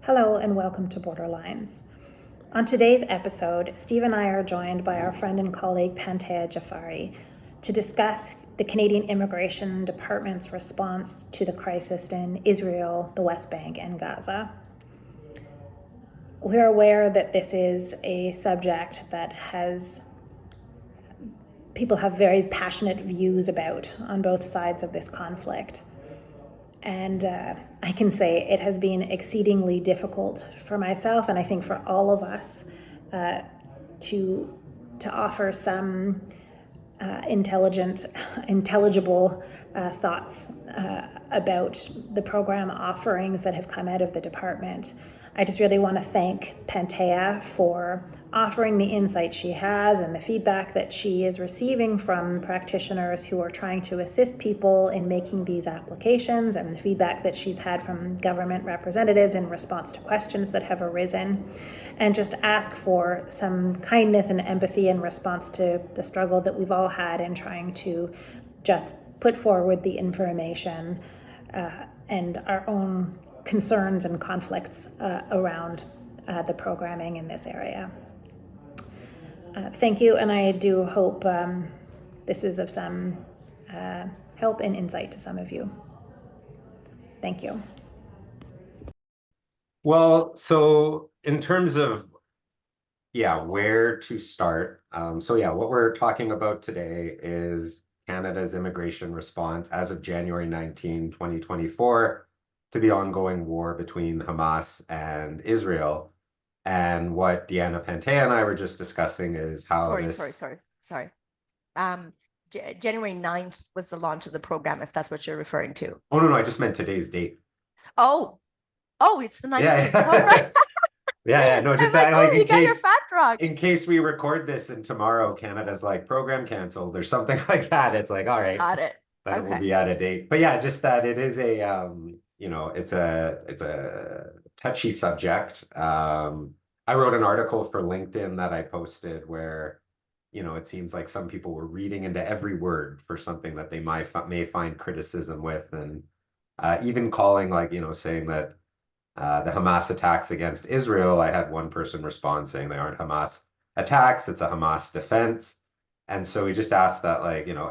Hello and welcome to Borderlines. On today's episode, Steve and I are joined by our friend and colleague Pantea Jafari to discuss the Canadian Immigration Department's response to the crisis in Israel, the West Bank, and Gaza. We're aware that this is a subject that people have very passionate views about on both sides of this conflict. And I can say it has been exceedingly difficult for myself, and I think for all of us, to offer some intelligible thoughts about the program offerings that have come out of the department. I just really want to thank Pantea for offering the insight she has and the feedback that she is receiving from practitioners who are trying to assist people in making these applications, and the feedback that she's had from government representatives in response to questions that have arisen, and just ask for some kindness and empathy in response to the struggle that we've all had in trying to just put forward the information and our own concerns and conflicts around the programming in this area. Thank you, and I do hope this is of some help and insight to some of you. Thank you. Well, so in terms of, where to start. What we're talking about today is Canada's immigration response as of January 19, 2024, to the ongoing war between Hamas and Israel. And what Deanna Pantea and I were just discussing is how Sorry. January 9th was the launch of the program, if that's what you're referring to. Oh, no, I just meant today's date. Oh, it's the 19th. Yeah. All right. No, just like, that, you got your fact wrong. In case we record this and tomorrow Canada's like program canceled or something like that, it's like, all right, got it. Then it will be out of date. But yeah, just that it is a it's a touchy subject. I wrote an article for LinkedIn that I posted where, it seems like some people were reading into every word for something that they may find criticism with, and even calling, saying that the Hamas attacks against Israel. I had one person respond saying they aren't Hamas attacks, it's a Hamas defense. And so we just asked that,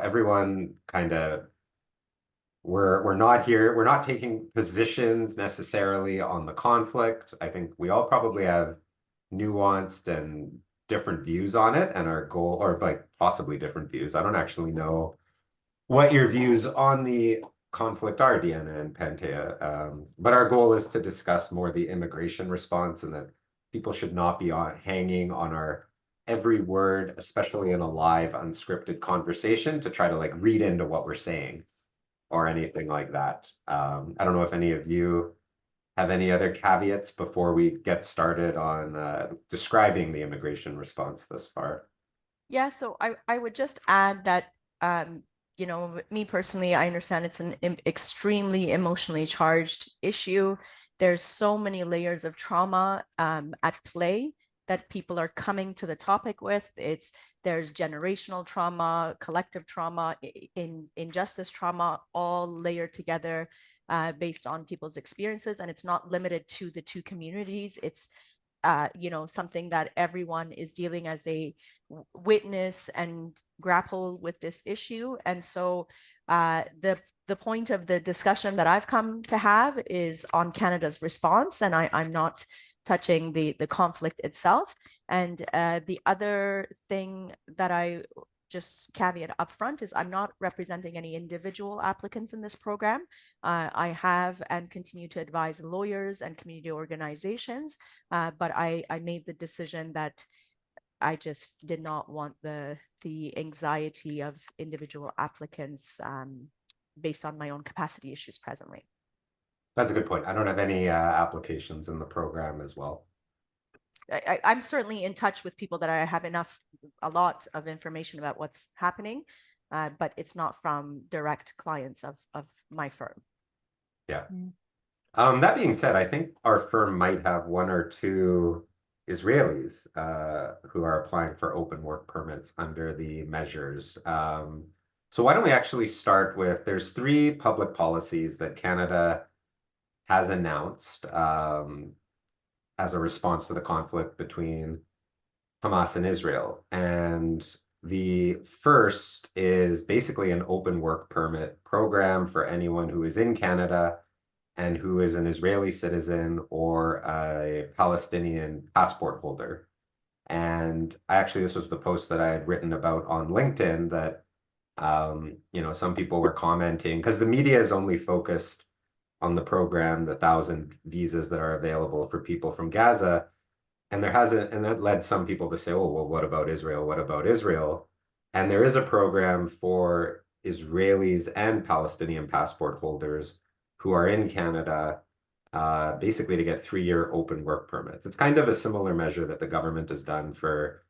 everyone kind of, we're not taking positions necessarily on the conflict. I think we all probably have nuanced and different views on it, and our goal, or like possibly different views. I don't actually know what your views on the conflict are, Deanna and Pantea. But our goal is to discuss more the immigration response, and that people should not be hanging on our every word, especially in a live, unscripted conversation, to try to read into what we're saying or anything like that. I don't know if any of you have any other caveats before we get started on describing the immigration response thus far. Yeah, so I would just add that, me personally, I understand it's an extremely emotionally charged issue. There's so many layers of trauma at play that people are coming to the topic with. There's generational trauma, collective trauma, injustice trauma, all layered together based on people's experiences. And it's not limited to the two communities. It's something that everyone is dealing as they witness and grapple with this issue. And so the point of the discussion that I've come to have is on Canada's response, and I'm not touching the conflict itself. And the other thing that I just caveat upfront is I'm not representing any individual applicants in this program. I have and continue to advise lawyers and community organizations, but I made the decision that I just did not want the anxiety of individual applicants based on my own capacity issues presently. That's a good point. I don't have any applications in the program as well. I'm certainly in touch with people that I have a lot of information about what's happening, but it's not from direct clients of my firm. Yeah. That being said, I think our firm might have one or two Israelis who are applying for open work permits under the measures. So why don't we actually start with, there's 3 public policies that Canada has announced as a response to the conflict between Hamas and Israel. And the first is basically an open work permit program for anyone who is in Canada and who is an Israeli citizen or a Palestinian passport holder. And this was the post that I had written about on LinkedIn that, some people were commenting because the media is only focused on the program, the 1,000 visas that are available for people from Gaza. And that led some people to say, oh, well, what about Israel? What about Israel? And there is a program for Israelis and Palestinian passport holders who are in Canada, basically to get 3-year open work permits. It's kind of a similar measure that the government has done for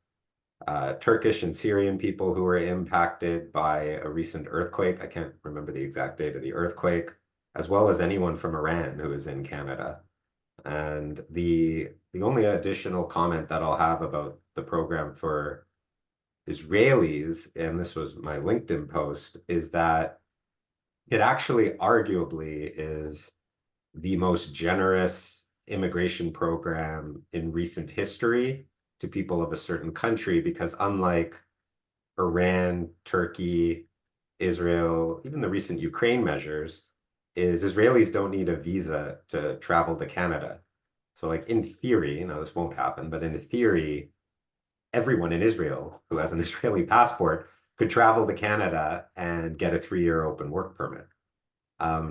Turkish and Syrian people who were impacted by a recent earthquake. I can't remember the exact date of the earthquake, as well as anyone from Iran who is in Canada. And the only additional comment that I'll have about the program for Israelis, and this was my LinkedIn post, is that it actually arguably is the most generous immigration program in recent history to people of a certain country, because unlike Iran, Turkey, Israel, even the recent Ukraine measures, is Israelis don't need a visa to travel to Canada. So like in theory, this won't happen, but in theory, everyone in Israel who has an Israeli passport could travel to Canada and get a 3-year open work permit.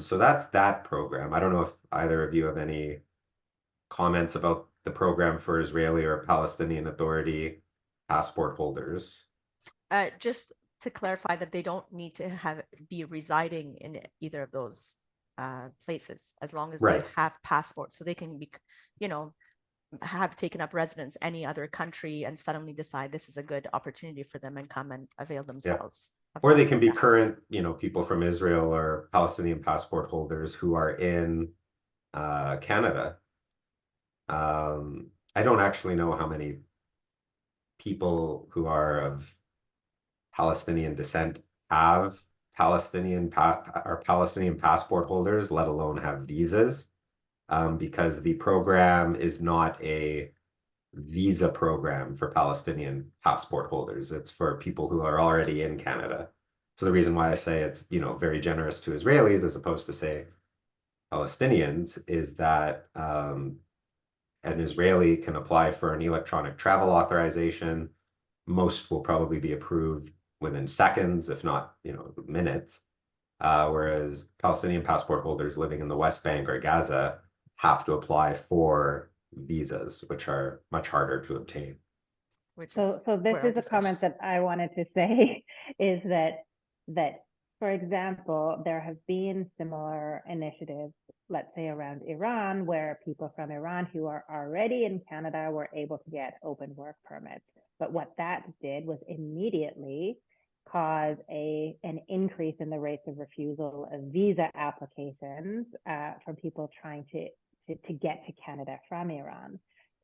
So that's that program. I don't know if either of you have any comments about the program for Israeli or Palestinian Authority passport holders. Just to clarify that they don't need to be residing in either of those places as long as they Right. have passports, so they can be, have taken up residence any other country and suddenly decide this is a good opportunity for them and come and avail themselves. Or they can be current, people from Israel or Palestinian passport holders who are in Canada. I don't actually know how many people who are of Palestinian descent have Palestinian passport holders, let alone have visas, because the program is not a visa program for Palestinian passport holders. It's for people who are already in Canada. So the reason why I say it's, very generous to Israelis as opposed to, say, Palestinians is that an Israeli can apply for an electronic travel authorization. Most will probably be approved within seconds, if not, minutes. Whereas Palestinian passport holders living in the West Bank or Gaza have to apply for visas, which are much harder to obtain. So this is a comment that I wanted to say is that for example, there have been similar initiatives, let's say around Iran, where people from Iran who are already in Canada were able to get open work permits. But what that did was immediately cause an increase in the rates of refusal of visa applications from people trying to get to Canada from Iran.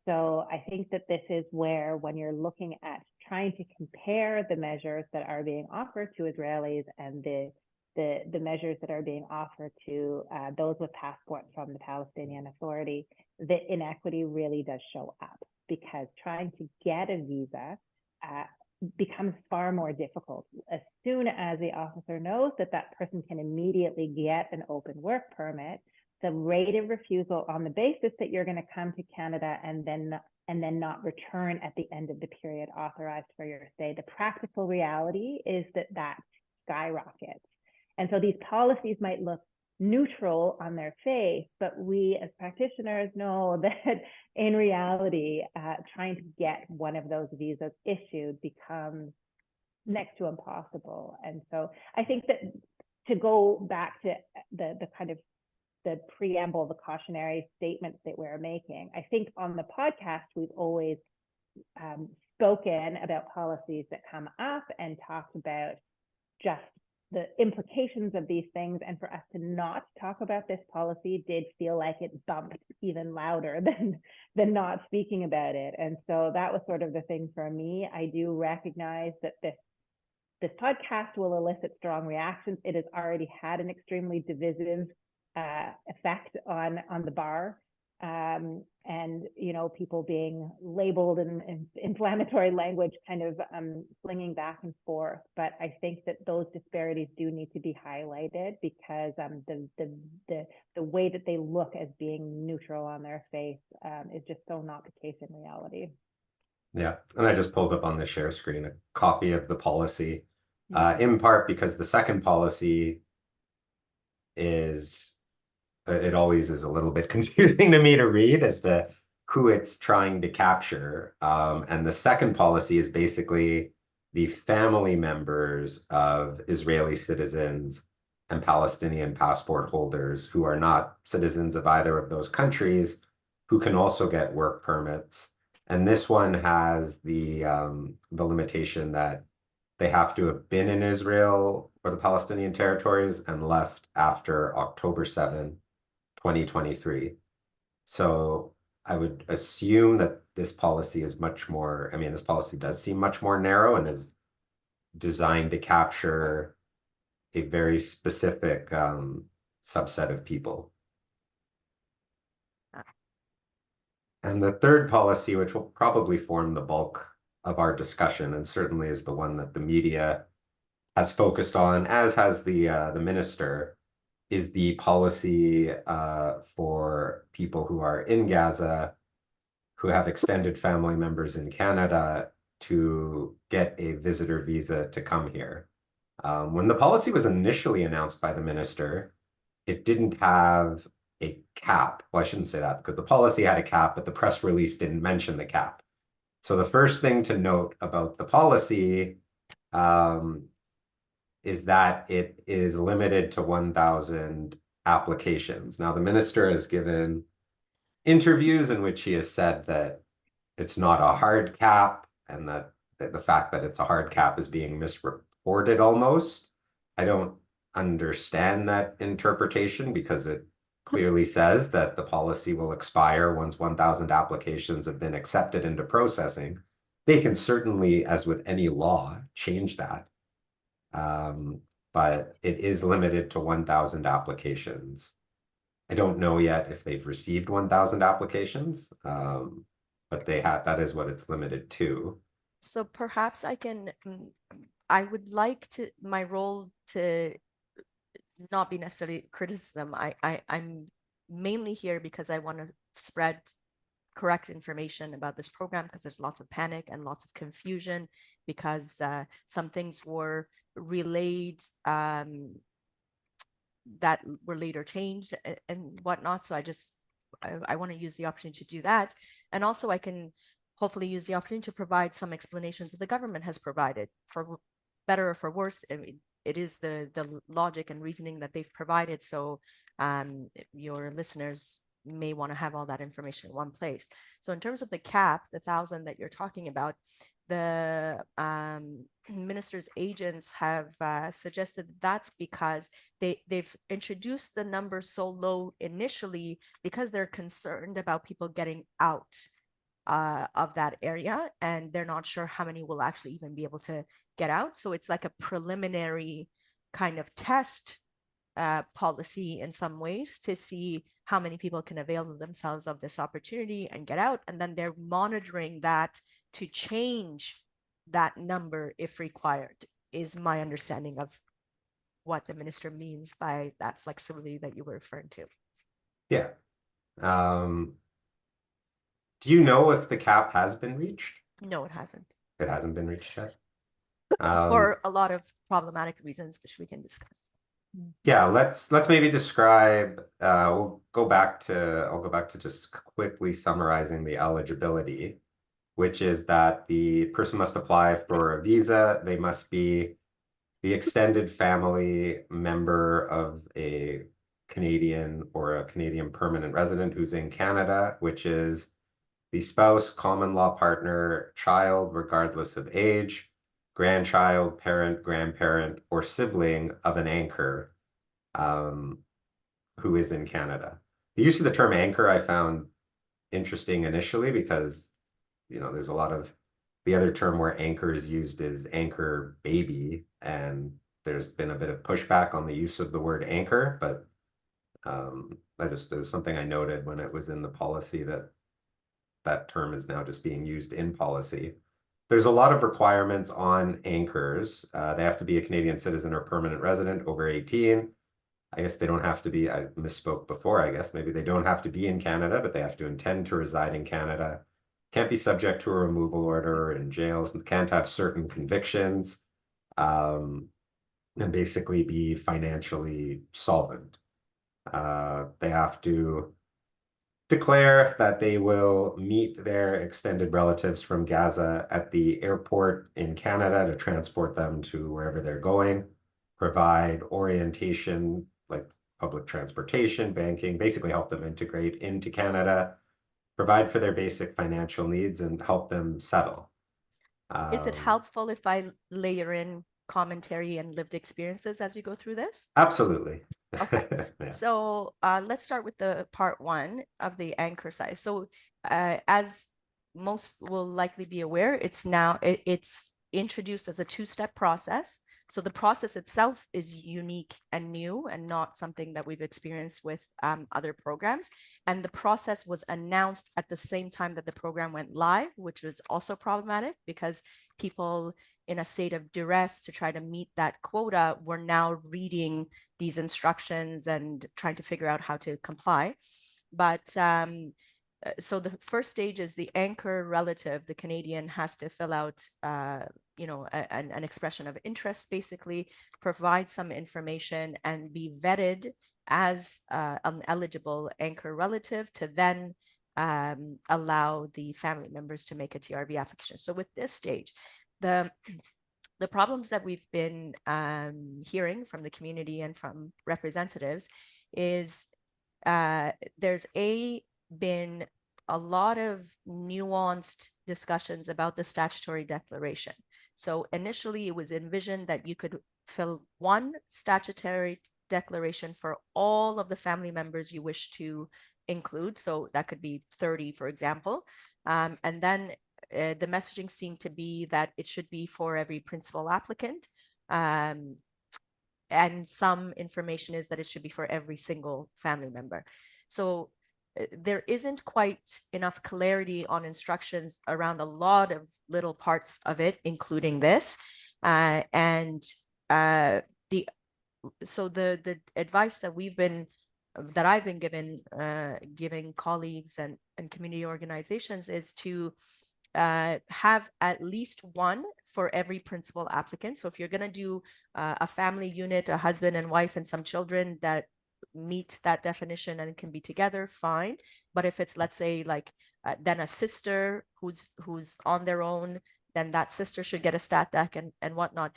So I think that this is where, when you're looking at trying to compare the measures that are being offered to Israelis and the measures that are being offered to those with passports from the Palestinian Authority, the inequity really does show up, because trying to get a visa becomes far more difficult. As soon as the officer knows that that person can immediately get an open work permit, the rate of refusal on the basis that you're going to come to Canada and then not return at the end of the period authorized for your stay, the practical reality is that skyrockets. And so these policies might look neutral on their face, but we as practitioners know that in reality, trying to get one of those visas issued becomes next to impossible. And so I think that, to go back to the kind of the preamble, the cautionary statements that we're making, I think on the podcast, we've always spoken about policies that come up and talked about just the implications of these things. And for us to not talk about this policy did feel like it bumped even louder than not speaking about it. And so that was sort of the thing for me. I do recognize that this podcast will elicit strong reactions. It has already had an extremely divisive effect on the bar. and people being labeled in inflammatory language, kind of flinging back and forth. But I think that those disparities do need to be highlighted, because the way that they look as being neutral on their face is just so not the case in reality. Yeah, and I just pulled up on the share screen a copy of the policy, in part because the second policy is, it always is a little bit confusing to me to read as to who it's trying to capture. And the second policy is basically the family members of Israeli citizens and Palestinian passport holders who are not citizens of either of those countries, who can also get work permits. And this one has the limitation that they have to have been in Israel or the Palestinian territories and left after October 7, 2023. So I would assume that this policy is much more, I mean, this policy does seem much more narrow and is designed to capture a very specific subset of people. And the third policy, which will probably form the bulk of our discussion, and certainly is the one that the media has focused on, as has the minister, is the policy for people who are in Gaza, who have extended family members in Canada, to get a visitor visa to come here. When the policy was initially announced by the minister, it didn't have a cap. Well, I shouldn't say that, because the policy had a cap, but the press release didn't mention the cap. So the first thing to note about the policy is that it is limited to 1,000 applications. Now, the minister has given interviews in which he has said that it's not a hard cap, and that the fact that it's a hard cap is being misreported almost. I don't understand that interpretation, because it clearly says that the policy will expire once 1,000 applications have been accepted into processing. They can certainly, as with any law, change that. But it is limited to 1,000 applications. I don't know yet if they've received 1,000 applications, but they have, that is what it's limited to. So perhaps I would like to, my role to not be necessarily criticism. I'm mainly here because I want to spread correct information about this program, because there's lots of panic and lots of confusion, because some things were relayed that were later changed and whatnot. So I want to use the opportunity to do that. And also I can hopefully use the opportunity to provide some explanations that the government has provided, for better or for worse. I mean, it is the logic and reasoning that they've provided. So your listeners may want to have all that information in one place. So in terms of the cap, the 1,000 that you're talking about, the minister's agents have suggested that's because they've introduced the number so low initially because they're concerned about people getting out of that area, and they're not sure how many will actually even be able to get out. So it's like a preliminary kind of test policy in some ways, to see how many people can avail themselves of this opportunity and get out. And then they're monitoring that to change that number if required, is my understanding of what the minister means by that flexibility that you were referring to. Yeah. Do you know if the cap has been reached? No, it hasn't. It hasn't been reached yet. For a lot of problematic reasons, which we can discuss. Yeah, let's maybe describe. I'll go back to just quickly summarizing the eligibility, which is that the person must apply for a visa. They must be the extended family member of a Canadian or a Canadian permanent resident who's in Canada, which is the spouse, common law partner, child, regardless of age, grandchild, parent, grandparent, or sibling of an anchor who is in Canada. The use of the term anchor I found interesting initially, because there's a lot of, the other term where anchor is used is anchor baby, and there's been a bit of pushback on the use of the word anchor, but It was something I noted when it was in the policy that that term is now just being used in policy. There's a lot of requirements on anchors. They have to be a Canadian citizen or permanent resident over 18. I guess they don't have to be, I misspoke before, I guess. Maybe they don't have to be in Canada, but they have to intend to reside in Canada. Can't be subject to a removal order in jails, and can't have certain convictions, and basically be financially solvent. They have to declare that they will meet their extended relatives from Gaza at the airport in Canada to transport them to wherever they're going, provide orientation, like public transportation, banking, basically help them integrate into Canada, provide for their basic financial needs, and help them settle. Is it helpful if I layer in commentary and lived experiences as you go through this? Absolutely. Okay. Yeah. So let's start with the part one of the anchor size. So as most will likely be aware, it's introduced as a two-step process. So the process itself is unique and new and not something that we've experienced with other programs. And the process was announced at the same time that the program went live, which was also problematic because people in a state of duress to try to meet that quota were now reading these instructions and trying to figure out how to comply. But so the first stage is the anchor relative. The Canadian has to fill out, an expression of interest, basically provide some information and be vetted as an eligible anchor relative to then allow the family members to make a TRV application. So with this stage, the problems that we've been hearing from the community and from representatives is there's been a lot of nuanced discussions about the statutory declaration. So initially it was envisioned that you could fill one statutory declaration for all of the family members you wish to include. So that could be 30, for example. And then the messaging seemed to be that it should be for every principal applicant. And some information is that it should be for every single family member. So there isn't quite enough clarity on instructions around a lot of little parts of it, including this. The advice that I've been giving colleagues and community organizations is to have at least one for every principal applicant. So if you're going to do a family unit, a husband and wife and some children that meet that definition and can be together, fine. But if it's, let's say, like then a sister who's on their own, then that sister should get a stat deck and whatnot,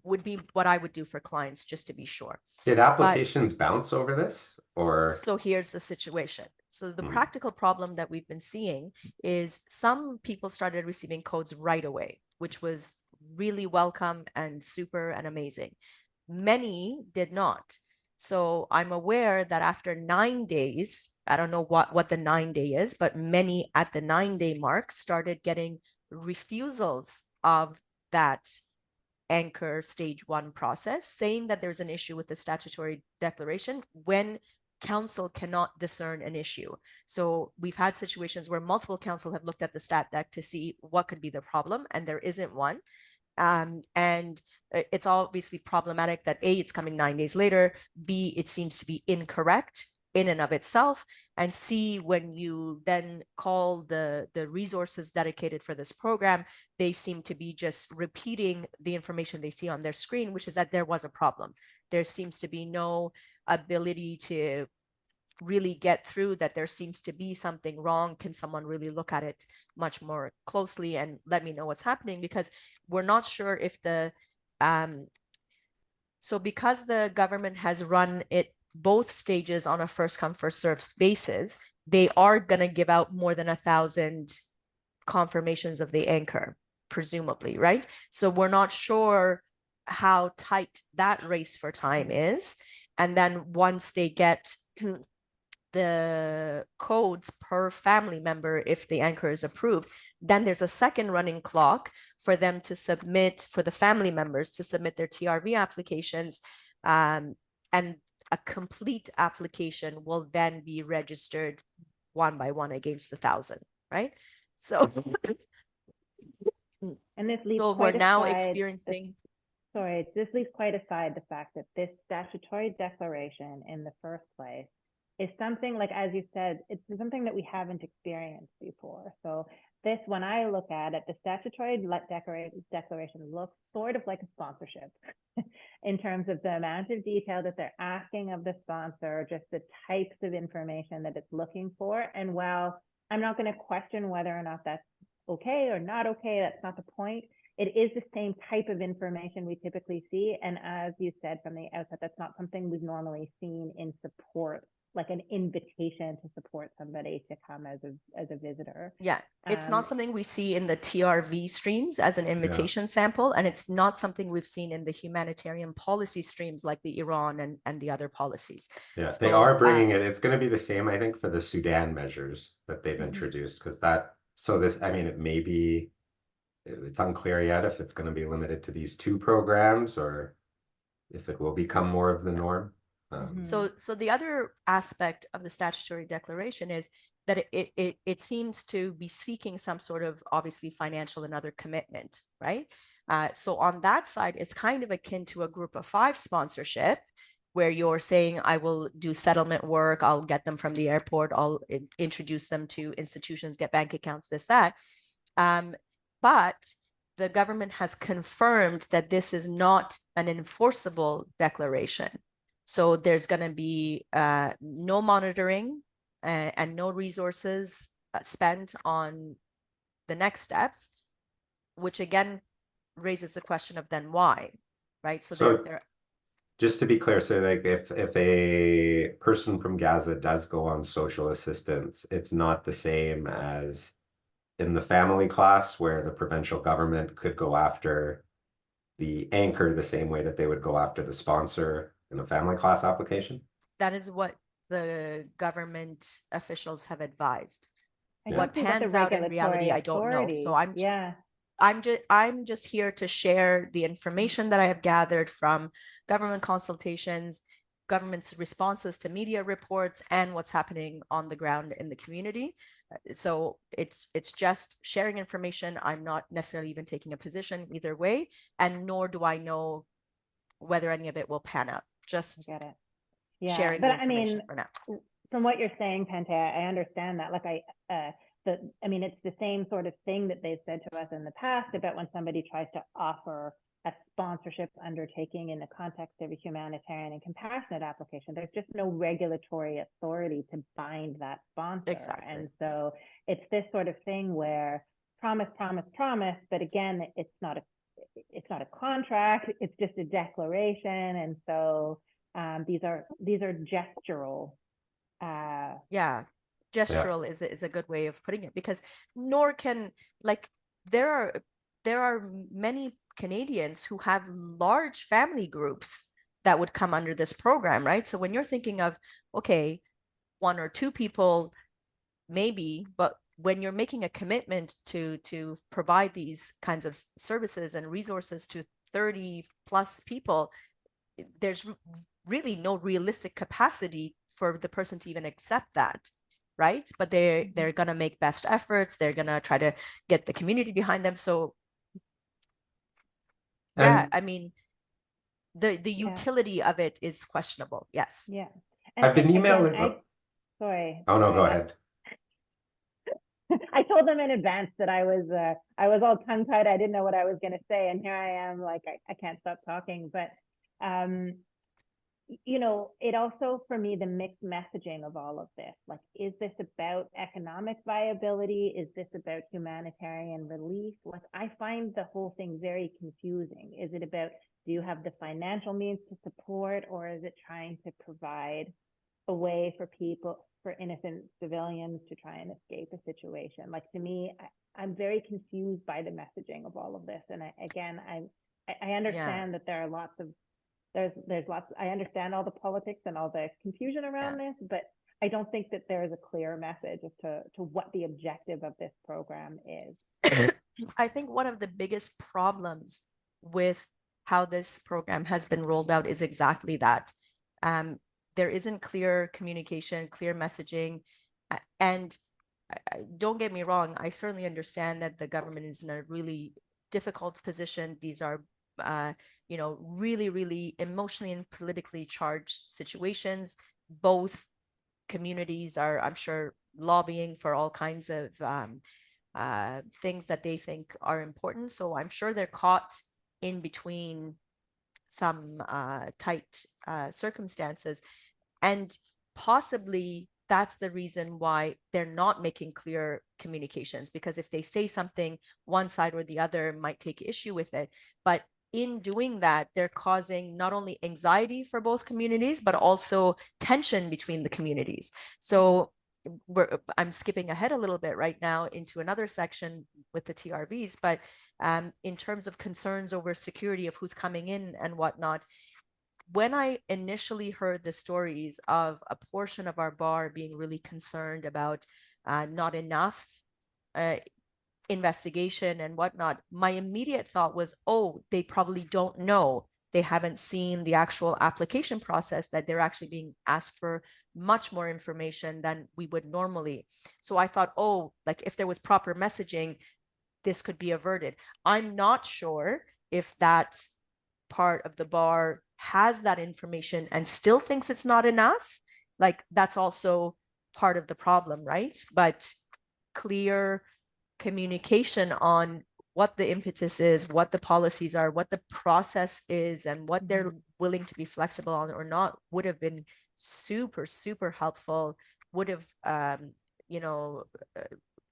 would be what I would do for clients, just to be sure. Did applications bounce over this, or? So here's the situation. So the practical problem that we've been seeing is some people started receiving codes right away, which was really welcome and super and amazing. Many did not. So I'm aware that after 9 days, I don't know what the 9-day is, but many at the 9-day mark started getting refusals of that anchor stage 1 process, saying that there's an issue with the statutory declaration when council cannot discern an issue. So we've had situations where multiple council have looked at the stat deck to see what could be the problem, and there isn't one. And it's obviously problematic that A, it's coming 9 days later, B, it seems to be incorrect in and of itself, and C, when you then call the resources dedicated for this program, they seem to be just repeating the information they see on their screen, which is that there was a problem. There seems to be no ability to really get through that there seems to be something wrong. Can someone really look at it much more closely and let me know what's happening? Because we're not sure if so because the government has run it both stages on a first come first served basis, they are going to give out more than 1,000 confirmations of the anchor, presumably, right? So we're not sure how tight that race for time is. And then once they get the codes per family member, if the anchor is approved, then there's a second running clock for them to submit, for the family members to submit their TRV applications. And a complete application will then be registered one by one against 1,000, right? So, And this leaves so we're quite now aside experiencing. this leaves quite aside the fact that this statutory declaration in the first place is something, like, as you said, it's something that we haven't experienced before. So this, when I look at it, the statutory declaration looks sort of like a sponsorship in terms of the amount of detail that they're asking of the sponsor, just the types of information that it's looking for. And while I'm not going to question whether or not that's okay or not okay, that's not the point. It is the same type of information we typically see. And as you said from the outset, that's not something we've normally seen in support, like an invitation to support somebody to come as a visitor. Yeah, it's not something we see in the TRV streams as an invitation sample, and it's not something we've seen in the humanitarian policy streams like the Iran and the other policies. Yeah, So, they are bringing it. It's going to be the same, I think, for the Sudan measures that they've introduced, because I mean, it may be, it's unclear yet if it's going to be limited to these two programs or if it will become more of the norm. So the other aspect of the statutory declaration is that it seems to be seeking some sort of, obviously, financial and other commitment, right? So on that side, it's kind of akin to a group of 5 sponsorship, where you're saying, I will do settlement work, I'll get them from the airport, I'll introduce them to institutions, get bank accounts, this, that. But the government has confirmed that this is not an enforceable declaration. So there's going to be no monitoring and no resources spent on the next steps, which again raises the question of then why, right? So just to be clear, so like if a person from Gaza does go on social assistance, it's not the same as in the family class where the provincial government could go after the anchor the same way that they would go after the sponsor in a family class application? That is what the government officials have advised. What pans out in reality, I don't know. So I'm just here to share the information that I have gathered from government consultations, government's responses to media reports, and what's happening on the ground in the community. So it's just sharing information. I'm not necessarily even taking a position either way, and nor do I know whether any of it will pan out. Just sharing the information for now. From what you're saying, Pantea, I understand that. Like I mean, it's the same sort of thing that they've said to us in the past about when somebody tries to offer a sponsorship undertaking in the context of a humanitarian and compassionate application. There's just no regulatory authority to bind that sponsor. Exactly. And so it's this sort of thing where promise, but again, it's not a contract, it's just a declaration. And so these are gestural. Gestural is a good way of putting it, because nor can, like, there are many Canadians who have large family groups that would come under this program, right? So when you're thinking of, okay, 1 or 2 people, maybe, but when you're making a commitment to provide these kinds of services and resources to 30 plus people, there's really no realistic capacity for the person to even accept that, right? But they're gonna make best efforts. They're gonna try to get the community behind them. So I mean, the utility of it is questionable. Yes. Yeah. I've been emailing. Sorry. Oh no, go ahead. I told them in advance that I was all tongue-tied. I didn't know what I was going to say, and here I am, like I can't stop talking. But you know, it also, for me, the mixed messaging of all of this, like, is this about economic viability? Is this about humanitarian relief? Like, I find the whole thing very confusing. Is it about, do you have the financial means to support, or is it trying to provide a way for people, for innocent civilians to try and escape a situation? Like, to me, I'm very confused by the messaging of all of this. And I understand that there are lots of, there's lots, I understand all the politics and all the confusion around this, but I don't think that there is a clear message as to what the objective of this program is. I think one of the biggest problems with how this program has been rolled out is exactly that. there isn't clear communication, clear messaging, and don't get me wrong, I certainly understand that the government is in a really difficult position. These are, really, really emotionally and politically charged situations. Both communities are, I'm sure, lobbying for all kinds of things that they think are important. So I'm sure they're caught in between some tight circumstances. And possibly that's the reason why they're not making clear communications, because if they say something, one side or the other might take issue with it. But in doing that, they're causing not only anxiety for both communities, but also tension between the communities. So I'm skipping ahead a little bit right now into another section with the TRVs, but in terms of concerns over security of who's coming in and whatnot, when I initially heard the stories of a portion of our bar being really concerned about not enough investigation and whatnot, my immediate thought was, oh, they probably don't know. They haven't seen the actual application process, that they're actually being asked for much more information than we would normally. So I thought, oh, like if there was proper messaging, this could be averted. I'm not sure if that part of the bar has that information and still thinks it's not enough. Like that's also part of the problem, right? But clear communication on what the impetus is, what the policies are, what the process is, and what they're willing to be flexible on or not would have been super, super helpful, would have,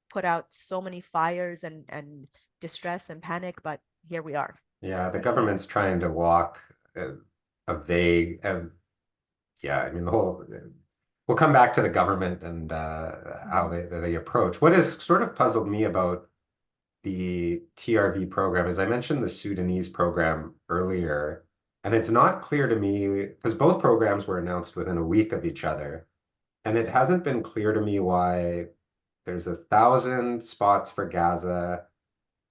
put out so many fires and distress and panic, but here we are. Yeah, the government's trying to walk a vague, yeah, I mean, the whole, we'll come back to the government and how they approach. What has sort of puzzled me about the TRV program is I mentioned the Sudanese program earlier, and it's not clear to me, because both programs were announced within a week of each other, and it hasn't been clear to me why there's 1,000 spots for Gaza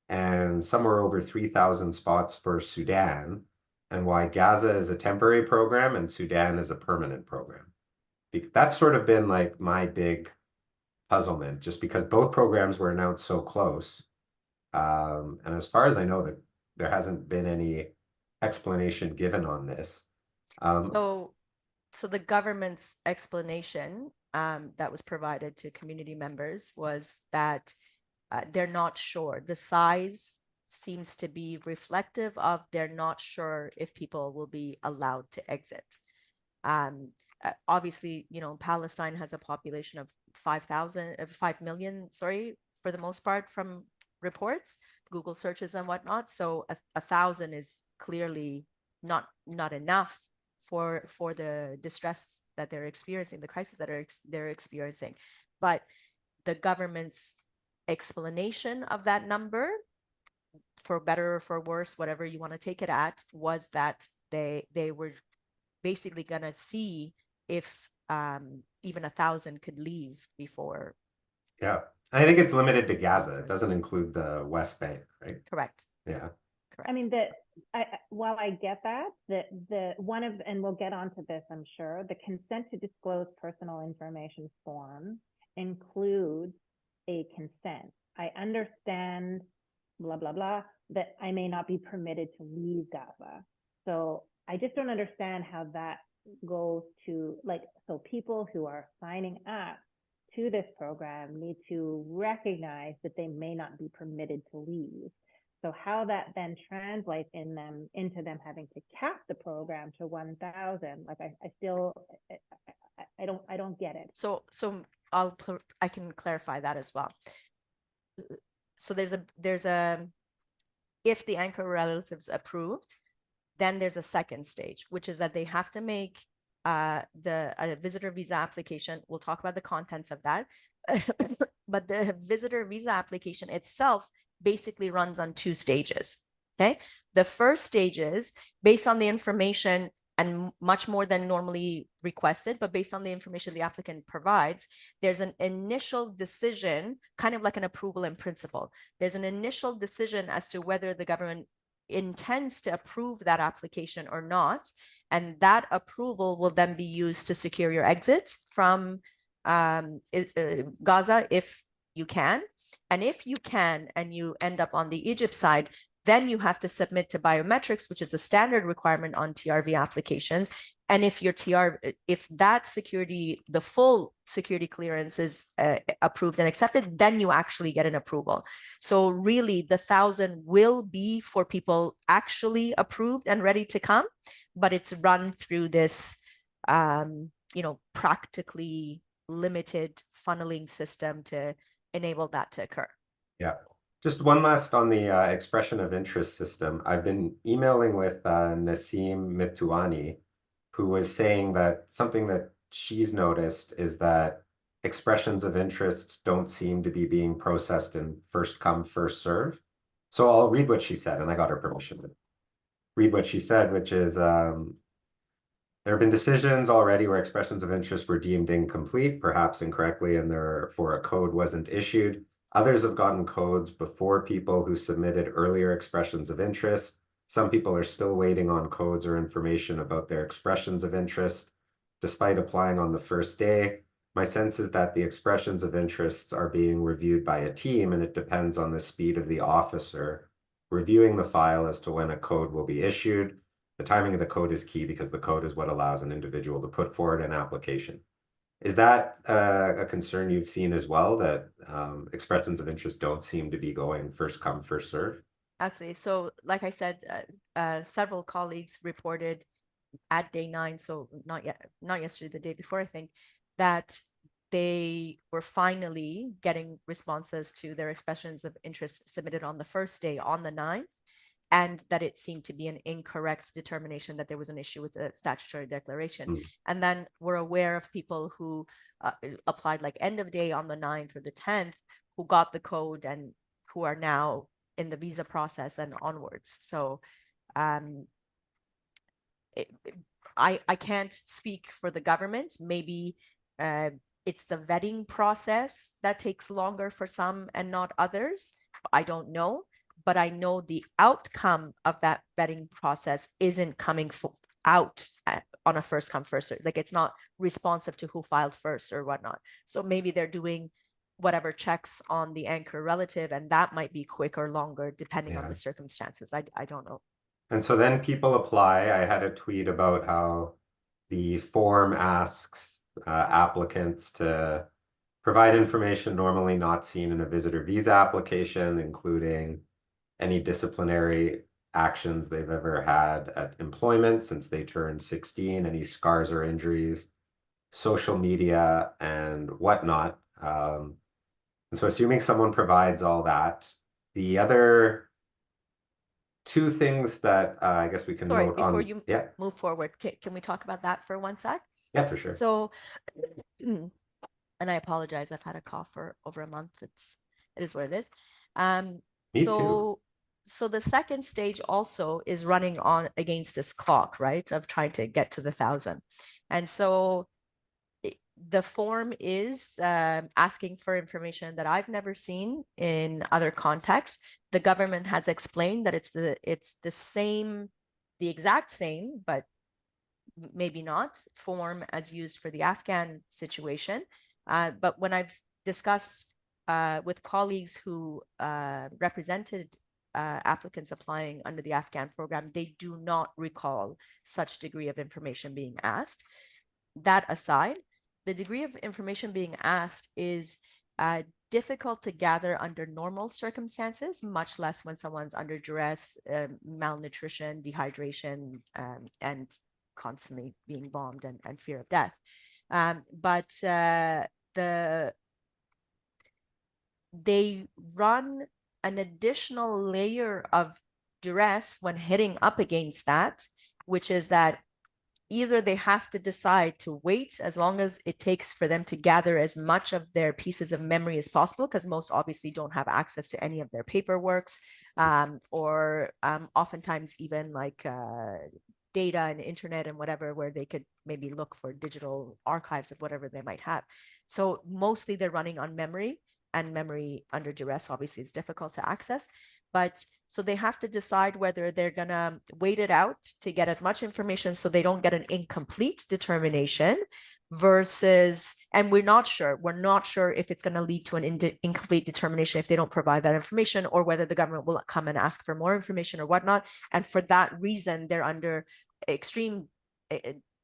and somewhere over 3,000 spots for Sudan, and why Gaza is a temporary program and Sudan is a permanent program. That's sort of been like my big puzzlement, just because both programs were announced so close. And as far as I know, that there hasn't been any explanation given on this. So the government's explanation that was provided to community members was that they're not sure. The size seems to be reflective of they're not sure if people will be allowed to exit. Obviously, Palestine has a population of 5 million, sorry, for the most part from reports, Google searches and whatnot. So 1,000 is clearly not enough for the distress that they're experiencing, the crisis that they're experiencing. But the government's explanation of that number, for better or for worse, whatever you want to take it at, was that they were basically gonna see if even 1,000 could leave before. Yeah, I think it's limited to Gaza. It doesn't include the West Bank, right? Correct. Yeah. I mean, while I get that, and we'll get onto this, I'm sure, the consent to disclose personal information form includes a consent. I understand, blah, blah, blah, that I may not be permitted to leave Gaza. So I just don't understand how that goes to, so people who are signing up to this program need to recognize that they may not be permitted to leave. So how that then translates into them having to cap the program to 1,000, I don't get it. So I can clarify that as well. So there's a if the anchor relatives approved, then there's a second stage, which is that they have to make a visitor visa application. We'll talk about the contents of that, but the visitor visa application itself basically runs on 2 stages. Okay, the first stage is based on the information, and much more than normally requested, but based on the information the applicant provides, there's an initial decision, kind of like an approval in principle. There's an initial decision as to whether the government intends to approve that application or not. And that approval will then be used to secure your exit from Gaza if you can. And if you can, and you end up on the Egypt side, then you have to submit to biometrics, which is a standard requirement on TRV applications. And if your if that security, the full security clearance is approved and accepted, then you actually get an approval. So really, the 1,000 will be for people actually approved and ready to come, but it's run through this, practically limited funneling system to enable that to occur. Yeah. Just one last on the expression of interest system. I've been emailing with Nassim Mitouani, who was saying that something that she's noticed is that expressions of interest don't seem to be being processed in first come, first serve. So I'll read what she said, and I got her permission to read what she said, which is, there have been decisions already where expressions of interest were deemed incomplete, perhaps incorrectly, and therefore a code wasn't issued. Others have gotten codes before people who submitted earlier expressions of interest. Some people are still waiting on codes or information about their expressions of interest, despite applying on the first day. My sense is that the expressions of interests are being reviewed by a team, and it depends on the speed of the officer reviewing the file as to when a code will be issued. The timing of the code is key because the code is what allows an individual to put forward an application. Is that a concern you've seen as well, that expressions of interest don't seem to be going first come, first serve? Absolutely. So like I said, several colleagues reported at day 9, so not yesterday, the day before, I think, that they were finally getting responses to their expressions of interest submitted on the first day, on the 9th, and that it seemed to be an incorrect determination that there was an issue with the statutory declaration. Mm. And then we're aware of people who applied like end of day on the 9th or the 10th, who got the code and who are now in the visa process and onwards. So I can't speak for the government. Maybe it's the vetting process that takes longer for some and not others. I don't know, but I know the outcome of that vetting process isn't coming out on a first come first serve. Like, it's not responsive to who filed first or whatnot. So maybe they're doing whatever checks on the anchor relative, and that might be quick or longer depending on the circumstances. I don't know. And so then people apply. I had a tweet about how the form asks applicants to provide information normally not seen in a visitor visa application, including any disciplinary actions they've ever had at employment since they turned 16, any scars or injuries, social media, and whatnot. And so assuming someone provides all that, the other two things that I guess we can Sorry, note before on. you Yeah, move forward, can we talk about that for one sec? yeah, for sure. So, and I apologize, I've had a cough for over a month. It is what it is. Me too. So the second stage also is running on against this clock, right, of trying to get to the 1,000. And so the form is asking for information that I've never seen in other contexts. The government has explained that it's the same, the exact same, but maybe not, form as used for the Afghan situation. But when I've discussed with colleagues who represented applicants applying under the Afghan program, they do not recall such degree of information being asked. That aside, the degree of information being asked is difficult to gather under normal circumstances, much less when someone's under duress, malnutrition, dehydration, and constantly being bombed and fear of death. But they run an additional layer of duress when hitting up against that, which is that either they have to decide to wait as long as it takes for them to gather as much of their pieces of memory as possible, because most obviously don't have access to any of their paperworks, or oftentimes even like data and internet and whatever, where they could maybe look for digital archives of whatever they might have. So mostly they're running on memory, and memory under duress obviously is difficult to access. But so they have to decide whether they're gonna wait it out to get as much information so they don't get an incomplete determination versus, and we're not sure if it's going to lead to an incomplete determination if they don't provide that information, or whether the government will come and ask for more information or whatnot. And for that reason, they're under extreme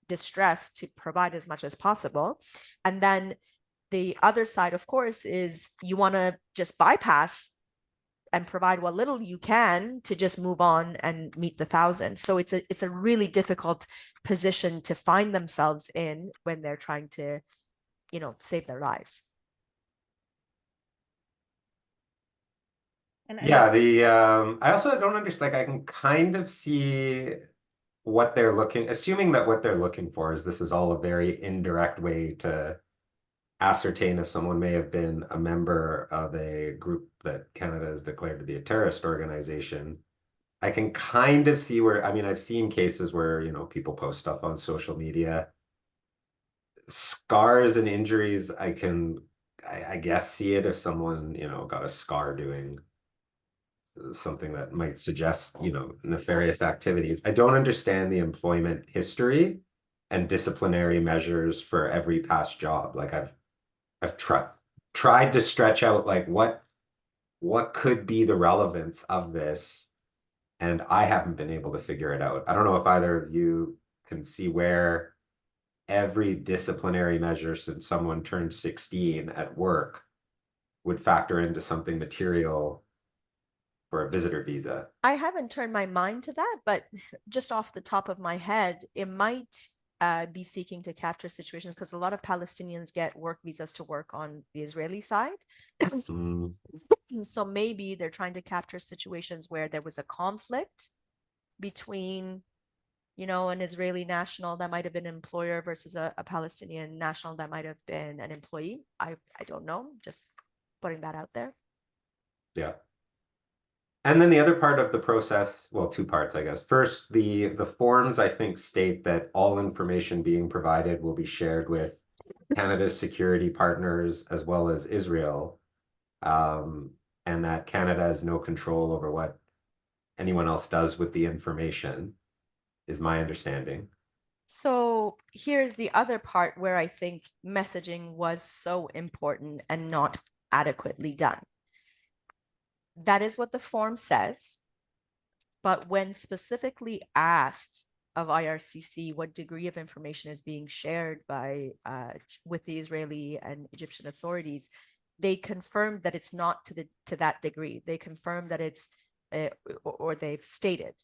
distress to provide as much as possible. And then the other side, of course, is you want to just bypass and provide what little you can to just move on and meet the 1,000. So it's a really difficult position to find themselves in when they're trying to, save their lives. And Yeah, I also don't understand, like I can kind of see what they're assuming that what they're looking for is this is all a very indirect way to ascertain if someone may have been a member of a group that Canada has declared to be a terrorist organization. I can kind of see where, I mean, I've seen cases where, people post stuff on social media. Scars and injuries, I guess, see it if someone, got a scar doing something that might suggest, nefarious activities. I don't understand the employment history and disciplinary measures for every past job. Like I've tried to stretch out like what could be the relevance of this, and I haven't been able to figure it out. I don't know if either of you can see where every disciplinary measure since someone turned 16 at work would factor into something material for a visitor visa. I haven't turned my mind to that, but just off the top of my head, it might be seeking to capture situations because a lot of Palestinians get work visas to work on the Israeli side. Mm. So maybe they're trying to capture situations where there was a conflict between, an Israeli national that might have been an employer versus a Palestinian national that might have been an employee. I don't know, just putting that out there. Yeah. And then the other part of the process, well, two parts, I guess. First, the forms, I think, state that all information being provided will be shared with Canada's security partners as well as Israel, and that Canada has no control over what anyone else does with the information, is my understanding. So here's the other part where I think messaging was so important and not adequately done. That is what the form says. But when specifically asked of IRCC what degree of information is being shared by with the Israeli and Egyptian authorities, they confirmed that it's not to that degree. They confirmed that it's, or they've stated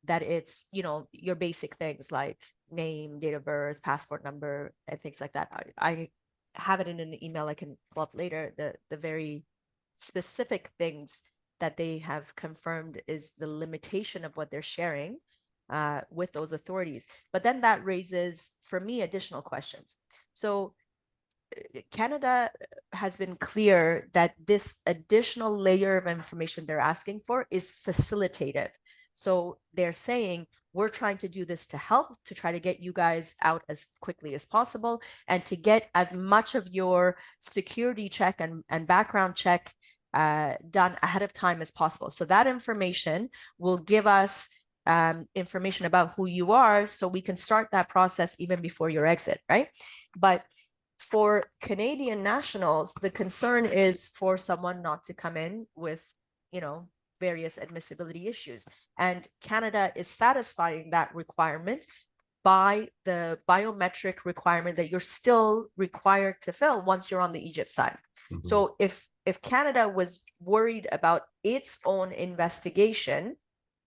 that it's, your basic things like name, date of birth, passport number, and things like that. I have it in an email I can pull up later, the very specific things that they have confirmed is the limitation of what they're sharing with those authorities. But then that raises, for me, additional questions. So Canada has been clear that this additional layer of information they're asking for is facilitative. So they're saying, we're trying to do this to help, to try to get you guys out as quickly as possible and to get as much of your security check and background check done ahead of time as possible. So that information will give us information about who you are so we can start that process even before your exit, right? But for Canadian nationals, the concern is for someone not to come in with, various admissibility issues. And Canada is satisfying that requirement by the biometric requirement that you're still required to fill once you're on the Egypt side. Mm-hmm. So if Canada was worried about its own investigation,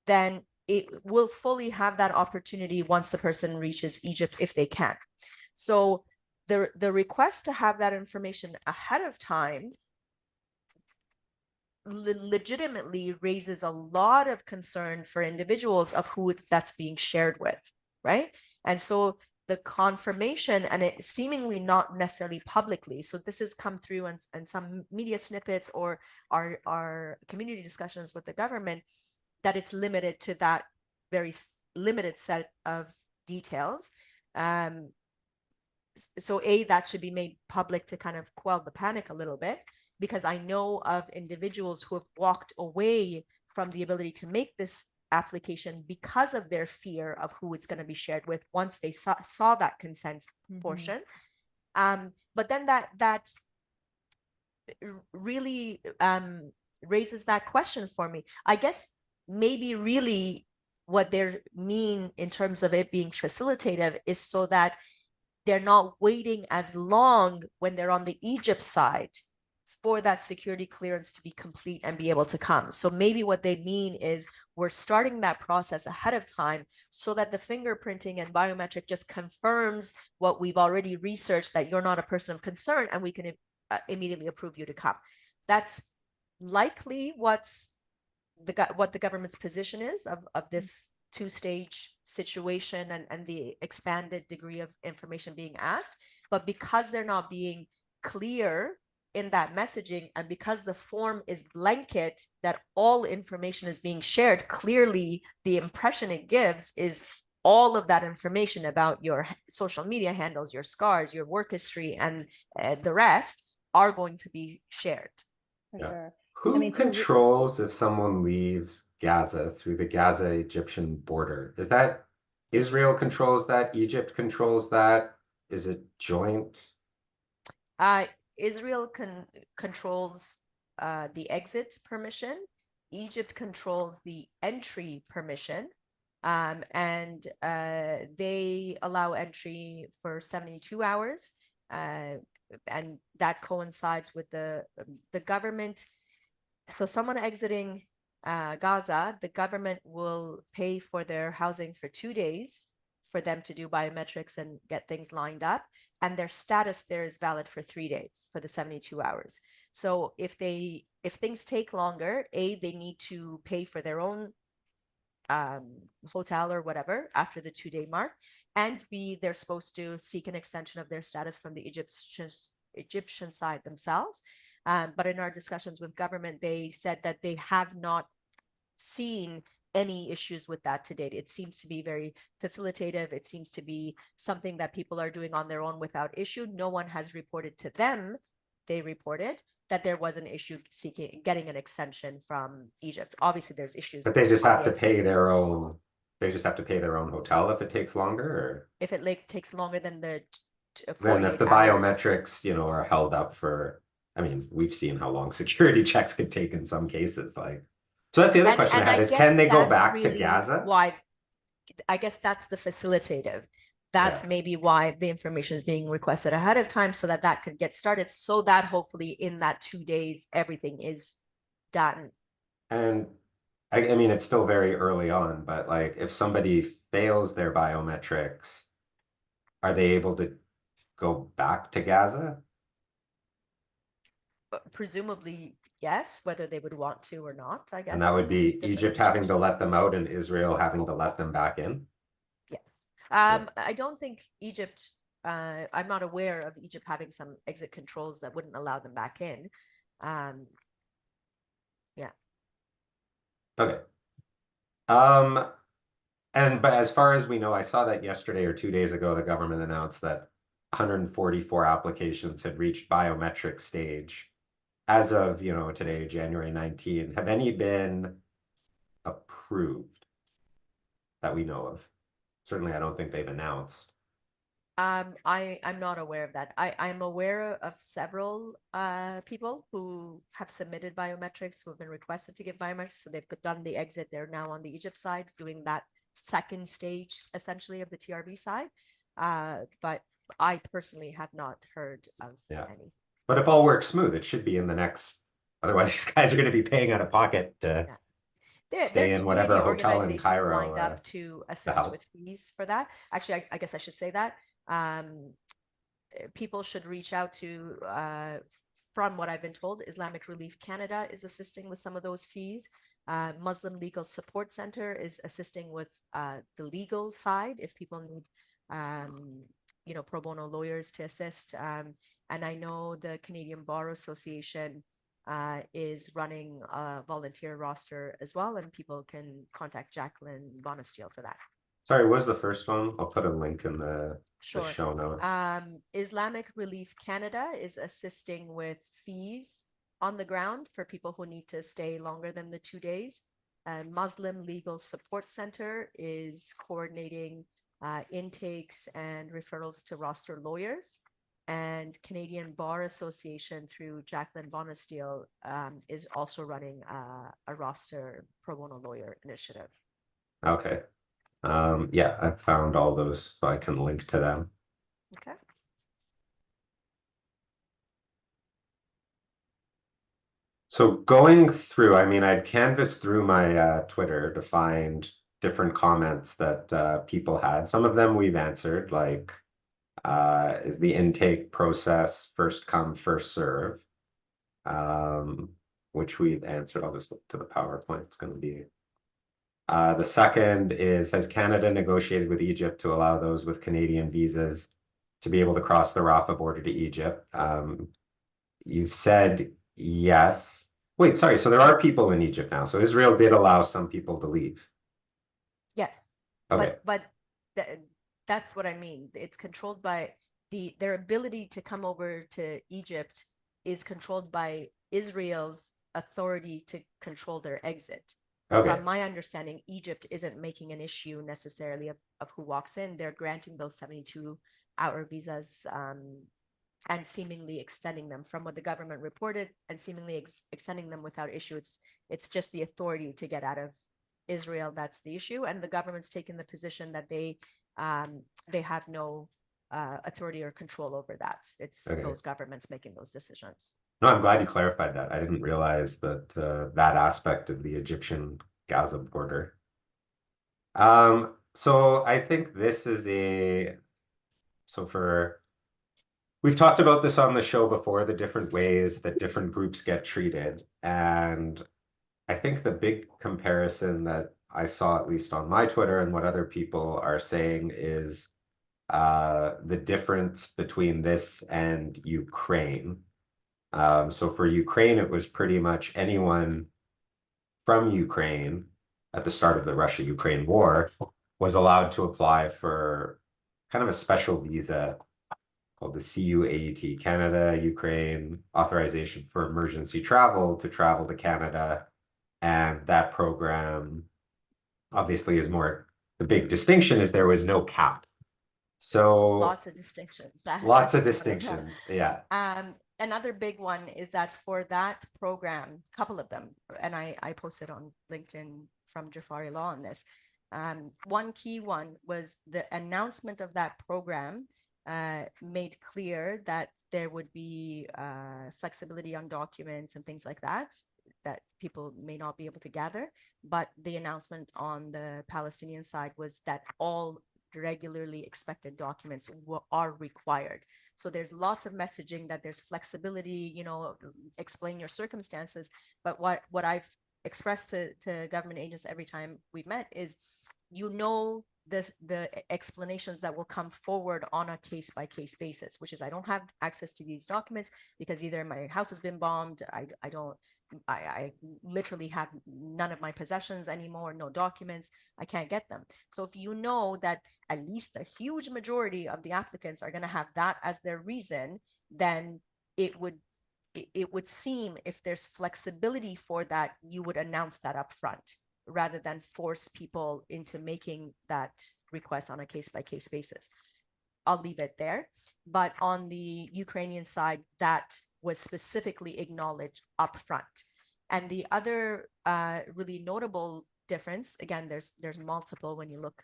then it will fully have that opportunity once the person reaches Egypt if they can. So the request to have that information ahead of time legitimately raises a lot of concern for individuals of who that's being shared with, right? And so the confirmation, and it seemingly not necessarily publicly, so this has come through in some media snippets or our community discussions with the government, that it's limited to that very limited set of details. So that should be made public to kind of quell the panic a little bit. because I know of individuals who have walked away from the ability to make this application because of their fear of who it's going to be shared with once they saw that consent portion. But then that really raises that question for me. I guess maybe really what they mean in terms of it being facilitative is so that they're not waiting as long when they're on the Egypt side for that security clearance to be complete and be able to come. So maybe what they mean is we're starting that process ahead of time so that the fingerprinting and biometric just confirms what we've already researched, that you're not a person of concern, and we can immediately approve you to come. That's likely what the government's position is of this two-stage situation and the expanded degree of information being asked. But because they're not being clear in that messaging, and because the form is blanket that all information is being shared, clearly the impression it gives is all of that information about your social media handles, your scars, your work history, and the rest are going to be shared. For Yeah. sure. Who controls if someone leaves Gaza through the Gaza-Egyptian border? Is that Israel controls that? Egypt controls that? Is it joint? Israel controls the exit permission. Egypt controls the entry permission. And they allow entry for 72 hours. And that coincides with the government. So someone exiting Gaza, the government will pay for their housing for 2 days for them to do biometrics and get things lined up. And their status there is valid for 3 days for the 72 hours. So if things take longer, A, they need to pay for their own hotel or whatever after the 2-day mark, and B, they're supposed to seek an extension of their status from the Egyptian side themselves. But in our discussions with government, they said that they have not seen any issues with that to date. It seems to be very facilitative. It seems to be something that people are doing on their own without issue. No one has reported to them. They reported that there was an issue getting an extension from Egypt. Obviously, there's issues. But they just have to pay their own. They just have to pay their own hotel if it takes longer, or if it takes longer than the 48 then if the hours. biometrics, are held up for. I mean, we've seen how long security checks can take in some cases. Like, so that's the other question I had is, can they go back to Gaza? Why? I guess that's the facilitative. That's maybe why the information is being requested ahead of time, so that could get started, so that hopefully in that 2 days everything is done. And I mean, it's still very early on, but like if somebody fails their biometrics, are they able to go back to Gaza? Presumably, yes, whether they would want to or not, I guess. And that would be Egypt having to let them out and Israel having to let them back in? Yes. I don't think Egypt, I'm not aware of Egypt having some exit controls that wouldn't allow them back in. Yeah. Okay. But as far as we know, I saw that yesterday or 2 days ago, the government announced that 144 applications had reached biometric stage as of, today, January 19. Have any been approved that we know of? Certainly, I don't think they've announced. I'm not aware of that. I'm aware of several people who have submitted biometrics, who have been requested to give biometrics. So they've done the exit. They're now on the Egypt side doing that second stage, essentially, of the TRB side. But I personally have not heard of any. But if all works smooth, it should be in the next. Otherwise, these guys are going to be paying out of pocket to stay in whatever hotel in Cairo. Lined up to assist with fees for that. Actually, I guess I should say that. People should reach out to, from what I've been told, Islamic Relief Canada is assisting with some of those fees. Muslim Legal Support Center is assisting with the legal side if people need, pro bono lawyers to assist. And I know the Canadian Bar Association is running a volunteer roster as well, and people can contact Jacqueline Bonisteel for that. Sorry, what was the first one? I'll put a link in the show notes. Islamic Relief Canada is assisting with fees on the ground for people who need to stay longer than the 2 days. Muslim Legal Support Center is coordinating intakes and referrals to roster lawyers. And Canadian Bar Association through Jacqueline Bonisteel is also running a roster pro bono lawyer initiative. Okay. Yeah, I found all those, so I can link to them. Okay. So going through, I mean, I'd canvassed through my Twitter to find different comments that people had. Some of them we've answered, like, is the intake process first come, first serve? Which we've answered. I'll just look to the PowerPoint. It's going to be. The second is, has Canada negotiated with Egypt to allow those with Canadian visas to be able to cross the Rafah border to Egypt? You've said yes. Wait, sorry. So there are people in Egypt now. So Israel did allow some people to leave. Yes. Okay. But that's what I mean. It's controlled by their ability to come over to Egypt is controlled by Israel's authority to control their exit. Okay. From my understanding, Egypt isn't making an issue necessarily of who walks in. They're granting those 72-hour visas and seemingly extending them from what the government reported, and seemingly extending them without issue. It's just the authority to get out of Israel that's the issue, and the government's taken the position that they have no authority or control over that. It's Okay. those governments making those decisions. No, I'm glad you clarified that. I didn't realize that that aspect of the Egyptian Gaza border. So I think this is we've talked about this on the show before, the different ways that different groups get treated. And I think the big comparison that I saw, at least on my Twitter, and what other people are saying is the difference between this and Ukraine. So for Ukraine, it was pretty much anyone from Ukraine at the start of the Russia-Ukraine war was allowed to apply for kind of a special visa called the CUAT, Canada, Ukraine Authorization for Emergency Travel, to travel to Canada. And that program obviously is the big distinction is there was no cap. So Lots of distinctions. lots of distinctions, yeah. Another big one is that for that program, a couple of them, and I posted on LinkedIn from Jafari Law on this. One key one was the announcement of that program made clear that there would be flexibility on documents and things like that people may not be able to gather. But the announcement on the Palestinian side was that all regularly expected documents are required. So there's lots of messaging that there's flexibility, explain your circumstances. But what I've expressed to government agents every time we've met is, the explanations that will come forward on a case-by-case basis, which is I don't have access to these documents because either my house has been bombed, I literally have none of my possessions anymore, no documents, I can't get them. So if you know that at least a huge majority of the applicants are going to have that as their reason, then it would seem, if there's flexibility for that, you would announce that up front rather than force people into making that request on a case-by-case basis. I'll leave it there. But on the Ukrainian side, that was specifically acknowledged upfront. And the other really notable difference, again, there's multiple when you look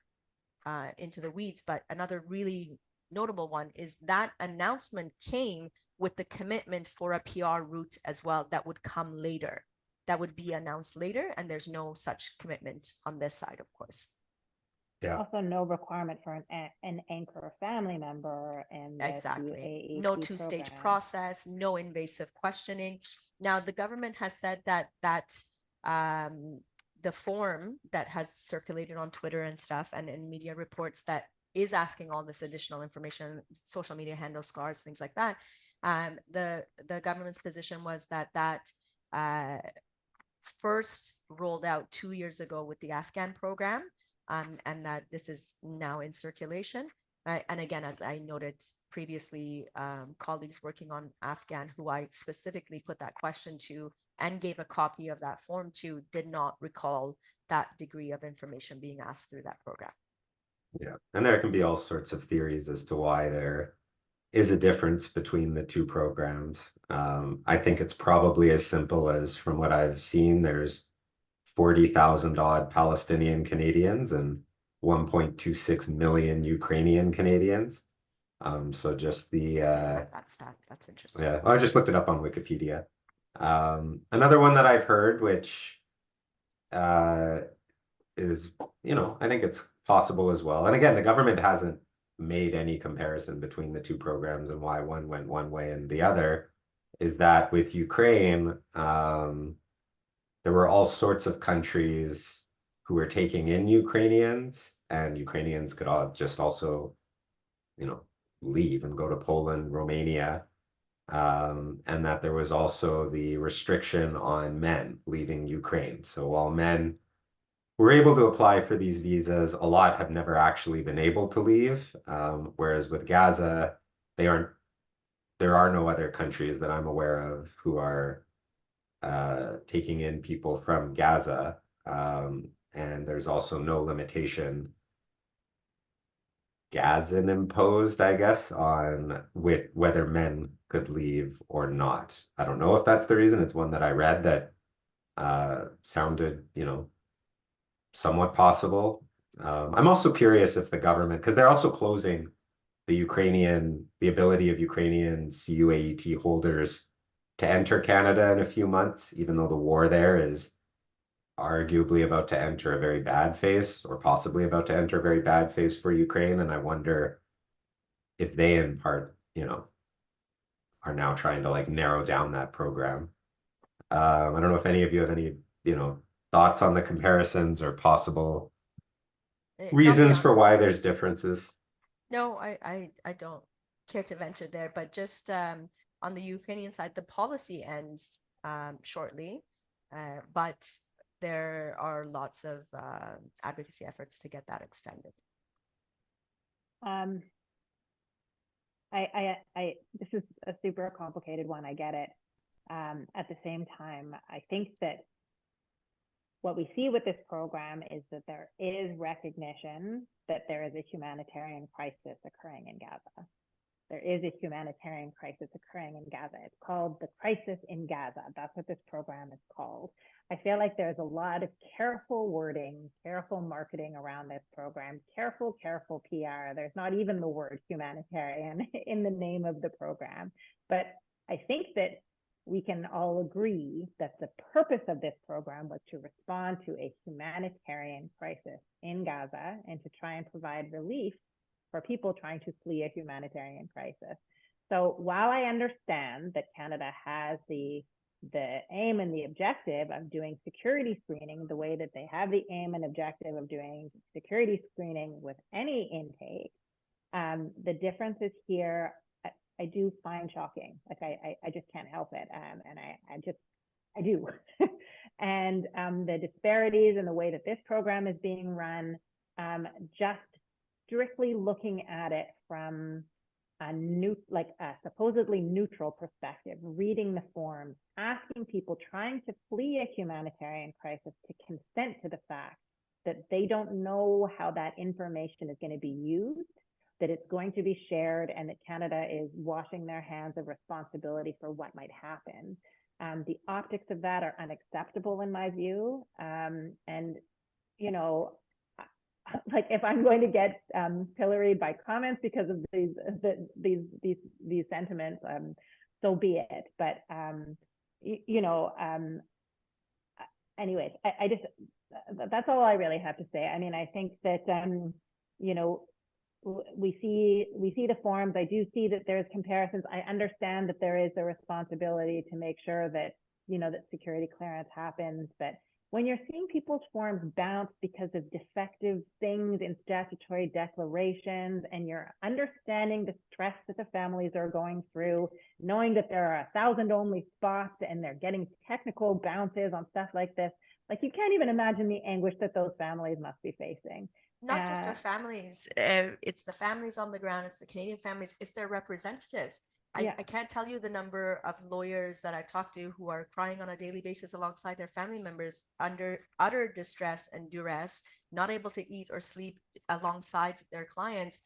into the weeds, but another really notable one is that announcement came with the commitment for a PR route as well that would come later, that would be announced later, and there's no such commitment on this side, of course. Yeah. Also, no requirement for an anchor family member, and exactly no two-stage process, no invasive questioning. Now, the government has said that the form that has circulated on Twitter and stuff, and in media reports, that is asking all this additional information, social media handles, scars, things like that. The government's position was that first rolled out 2 years ago with the Afghan program. And that this is now in circulation. And again, as I noted previously colleagues working on Afghan who I specifically put that question to and gave a copy of that form to did not recall that degree of information being asked through that program. Yeah, and there can be all sorts of theories as to why there is a difference between the two programs. I think it's probably as simple as, from what I've seen, there's 40,000 odd Palestinian Canadians and 1.26 million Ukrainian Canadians. So just the Didn't have that stat. That's interesting. yeah, I just looked it up on Wikipedia. Another one that I've heard, which is, I think it's possible as well. And again, the government hasn't made any comparison between the two programs and why one went one way and the other, is that with Ukraine, there were all sorts of countries who were taking in Ukrainians, and Ukrainians could all just also, leave and go to Poland, Romania, and that there was also the restriction on men leaving Ukraine. So while men were able to apply for these visas, a lot have never actually been able to leave. Whereas with Gaza, there are no other countries that I'm aware of who are taking in people from Gaza. And there's also no limitation Gazan imposed, I guess, on whether men could leave or not. I don't know if that's the reason. It's one that I read that sounded, somewhat possible. I'm also curious if the government, because they're also closing the ability of Ukrainian CUAET holders to enter Canada in a few months, even though the war there is arguably about to enter a very bad phase, or possibly about to enter a very bad phase for Ukraine. And I wonder if they, in part, are now trying to narrow down that program. I don't know if any of you have any, thoughts on the comparisons or possible reasons for why there's differences. No, I don't care to venture there, but just on the Ukrainian side, the policy ends shortly, but there are lots of advocacy efforts to get that extended. This is a super complicated one. I get it. At the same time, I think that what we see with this program is that there is recognition that there is a humanitarian crisis occurring in Gaza. There is a humanitarian crisis occurring in Gaza. It's called the Crisis in Gaza. That's what this program is called. I feel like there's a lot of careful wording, careful marketing around this program, careful PR. There's not even the word humanitarian in the name of the program. But I think that we can all agree that the purpose of this program was to respond to a humanitarian crisis in Gaza and to try and provide relief for people trying to flee a humanitarian crisis. So while I understand that Canada has the aim and the objective of doing security screening the way that they have the aim and objective of doing security screening with any intake, the differences here I do find shocking. I just can't help it. And I do. And the disparities in the way that this program is being run, just strictly looking at it from a supposedly neutral perspective, reading the forms, asking people trying to flee a humanitarian crisis to consent to the fact that they don't know how that information is going to be used, that it's going to be shared, and that Canada is washing their hands of responsibility for what might happen. The optics of that are unacceptable in my view. And, if I'm going to get pilloried by comments because of these sentiments, so be it. But, anyways, I just, that's all I really have to say. I mean, I think that, we see the forms. I do see that there's comparisons. I understand that there is a responsibility to make sure that, that security clearance happens. But when you're seeing people's forms bounce because of defective things in statutory declarations, and you're understanding the stress that the families are going through, knowing that there are 1,000 only spots and they're getting technical bounces on stuff like this, you can't even imagine the anguish that those families must be facing. not just their families, it's the families on the ground, it's the Canadian families, it's their representatives. Yeah. I can't tell you the number of lawyers that I've talked to who are crying on a daily basis alongside their family members under utter distress and duress, not able to eat or sleep alongside their clients,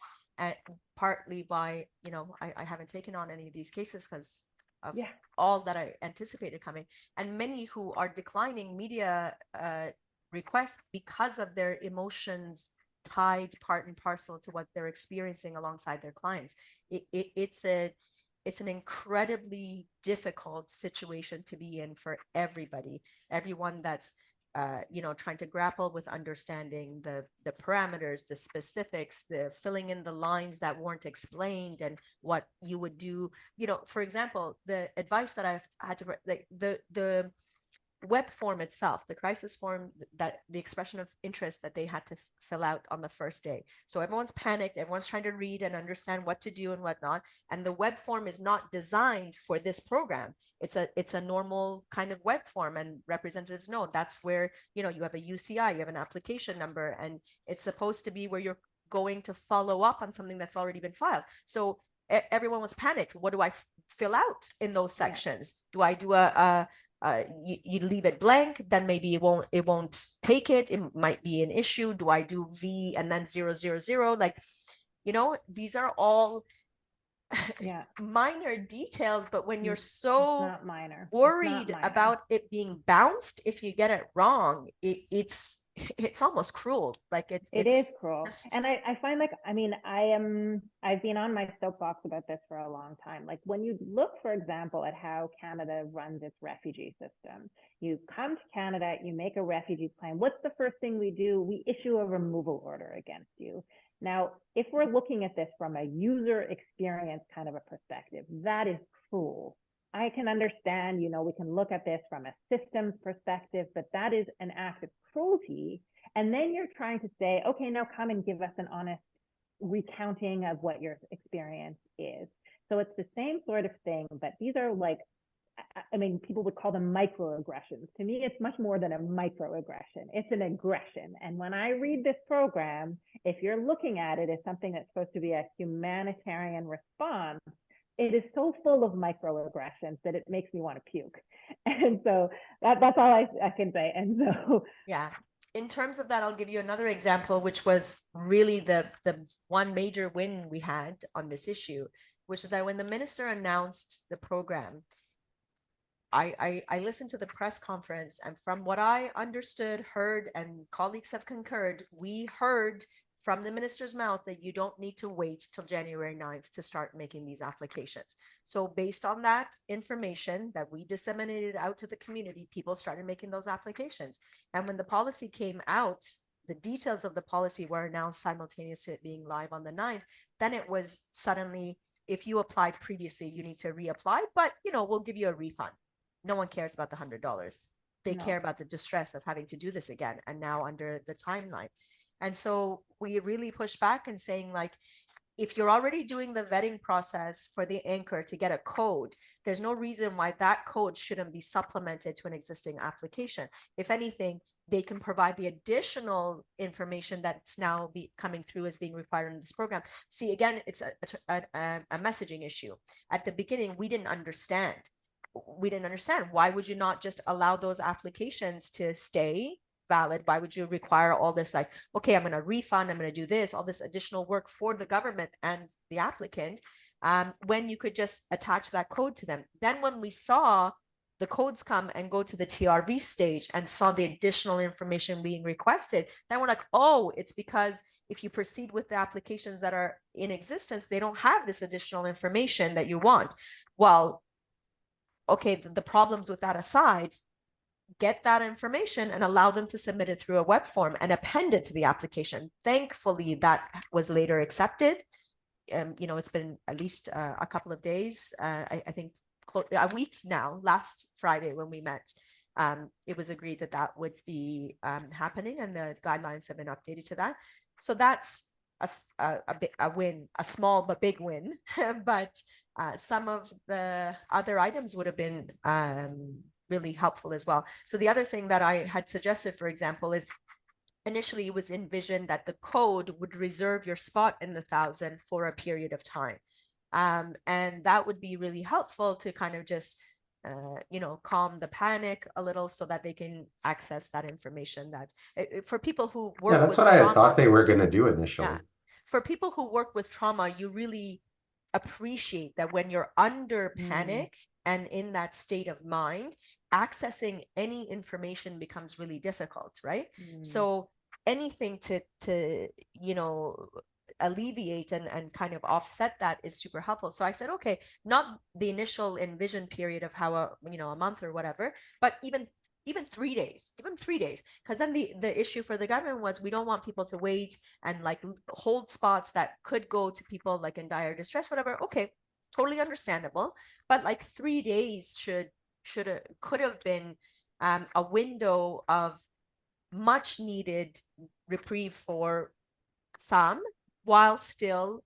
partly by, you know, I haven't taken on any of these cases because of Yeah. all that I anticipated coming, and many who are declining media requests because of their emotions tied part and parcel to what they're experiencing alongside their clients. It's an incredibly difficult situation to be in for everybody, everyone that's you know, trying to grapple with understanding the parameters, the specifics, the filling in the lines that weren't explained, and what you would do. You know, for example, the advice that I've had to, like, the web form itself, the crisis form, that the expression of interest that they had to fill out on the first day. So everyone's panicked, everyone's trying to read and understand what to do and whatnot. And the web form is not designed for this program. It's a normal kind of web form, and representatives know that's where, you know, you have a UCI, you have an application number, and it's supposed to be where you're going to follow up on something that's already been filed. So everyone was panicked. What do I fill out in those sections? Do I do you leave it blank, then maybe it won't take it. It might be an issue. Do I do V and then 000? Like, you know, these are all Yeah. minor details, but when you're It's so not minor. worried Minor. about it being bounced if you get it wrong, it's almost cruel. Like It it's is cruel. just... And I find, like, I mean, I've been on my soapbox about this for a long time. Like, when you look, for example, at how Canada runs its refugee system, you come to Canada, you make a refugee claim. What's the first thing we do? We issue a removal order against you. Now, if we're looking at this from a user experience kind of a perspective, that is cruel. I can understand, you know, we can look at this from a systems perspective, but that is an act of cruelty. And then you're trying to say, okay, now come and give us an honest recounting of what your experience is. So it's the same sort of thing, but these are, like, I mean, people would call them microaggressions. To me, it's much more than a microaggression. It's an aggression. And when I read this program, if you're looking at it as something that's supposed to be a humanitarian response, it is so full of microaggressions that it makes me want to puke. And so that's all I can say. And so, yeah. In terms of that, I'll give you another example, which was really the one major win we had on this issue, which is that when the minister announced the program, I listened to the press conference, and from what I understood, heard, and colleagues have concurred, we heard from the minister's mouth that you don't need to wait till January 9th to start making these applications. So based on that information that we disseminated out to the community, people started making those applications. And when the policy came out, the details of the policy were announced simultaneous to it being live on the 9th. Then it was suddenly, if you applied previously, you need to reapply, but, you know, we'll give you a refund. No one cares about the $100. They care about the distress of having to do this again, and now under the timeline. And so we really push back and saying, like, if you're already doing the vetting process for the anchor to get a code, there's no reason why that code shouldn't be supplemented to an existing application. If anything, they can provide the additional information that's now coming through as being required in this program. See, again, it's a messaging issue. At the beginning, we didn't understand. Why would you not just allow those applications to stay valid? Why would you require all this, like, okay, I'm going to refund, I'm going to do this, all this additional work for the government and the applicant, when you could just attach that code to them? Then when we saw the codes come and go to the TRV stage and saw the additional information being requested, then we're like, oh, it's because if you proceed with the applications that are in existence, they don't have this additional information that you want. Well, okay, the problems with that aside, get that information and allow them to submit it through a web form and append it to the application. Thankfully, that was later accepted. You know, it's been at least a couple of days, I think a week now. Last Friday when we met, it was agreed that that would be happening, and the guidelines have been updated to that. So that's a win, a small but big win. But some of the other items would have been really helpful as well. So the other thing that I had suggested, for example, is initially it was envisioned that the code would reserve your spot in the 1,000 for a period of time. And that would be really helpful to kind of just, calm the panic a little so that they can access that information. That's for people who Yeah, work that's with what I had trauma. thought they were going to do initially. Yeah. For people who work with trauma, you really appreciate that when you're under panic and in that state of mind, accessing any information becomes really difficult, right? So anything to alleviate and kind of offset that is super helpful. So I said, okay, not the initial envisioned period of how a month or whatever, but even 3 days, because then the issue for the government was we don't want people to wait and like hold spots that could go to people like in dire distress, whatever. Okay, totally understandable, but like 3 days could have been a window of much needed reprieve for some, while still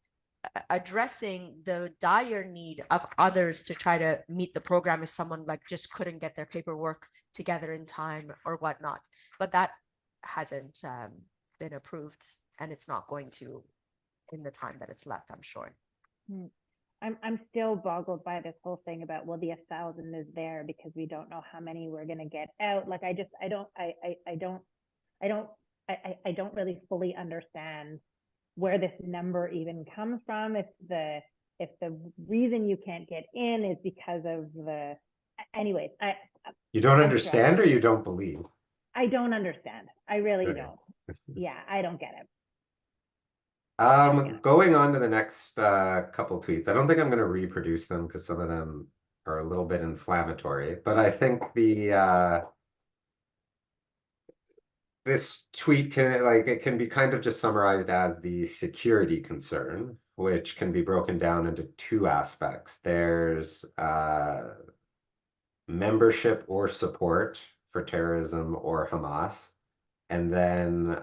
addressing the dire need of others to try to meet the program if someone like just couldn't get their paperwork together in time or whatnot. But that hasn't been approved, and it's not going to in the time that it's left, I'm sure. I'm still boggled by this whole thing about, well, the 1,000 is there because we don't know how many we're going to get out. Like, I don't really fully understand where this number even comes from. If the reason you can't get in is because of the, anyways, you don't understand or you don't believe? I don't understand. I really don't. Yeah, I don't get it. Going on to the next couple tweets. I don't think I'm going to reproduce them because some of them are a little bit inflammatory, but I think this tweet it can be kind of just summarized as the security concern, which can be broken down into two aspects. There's membership or support for terrorism or Hamas, and then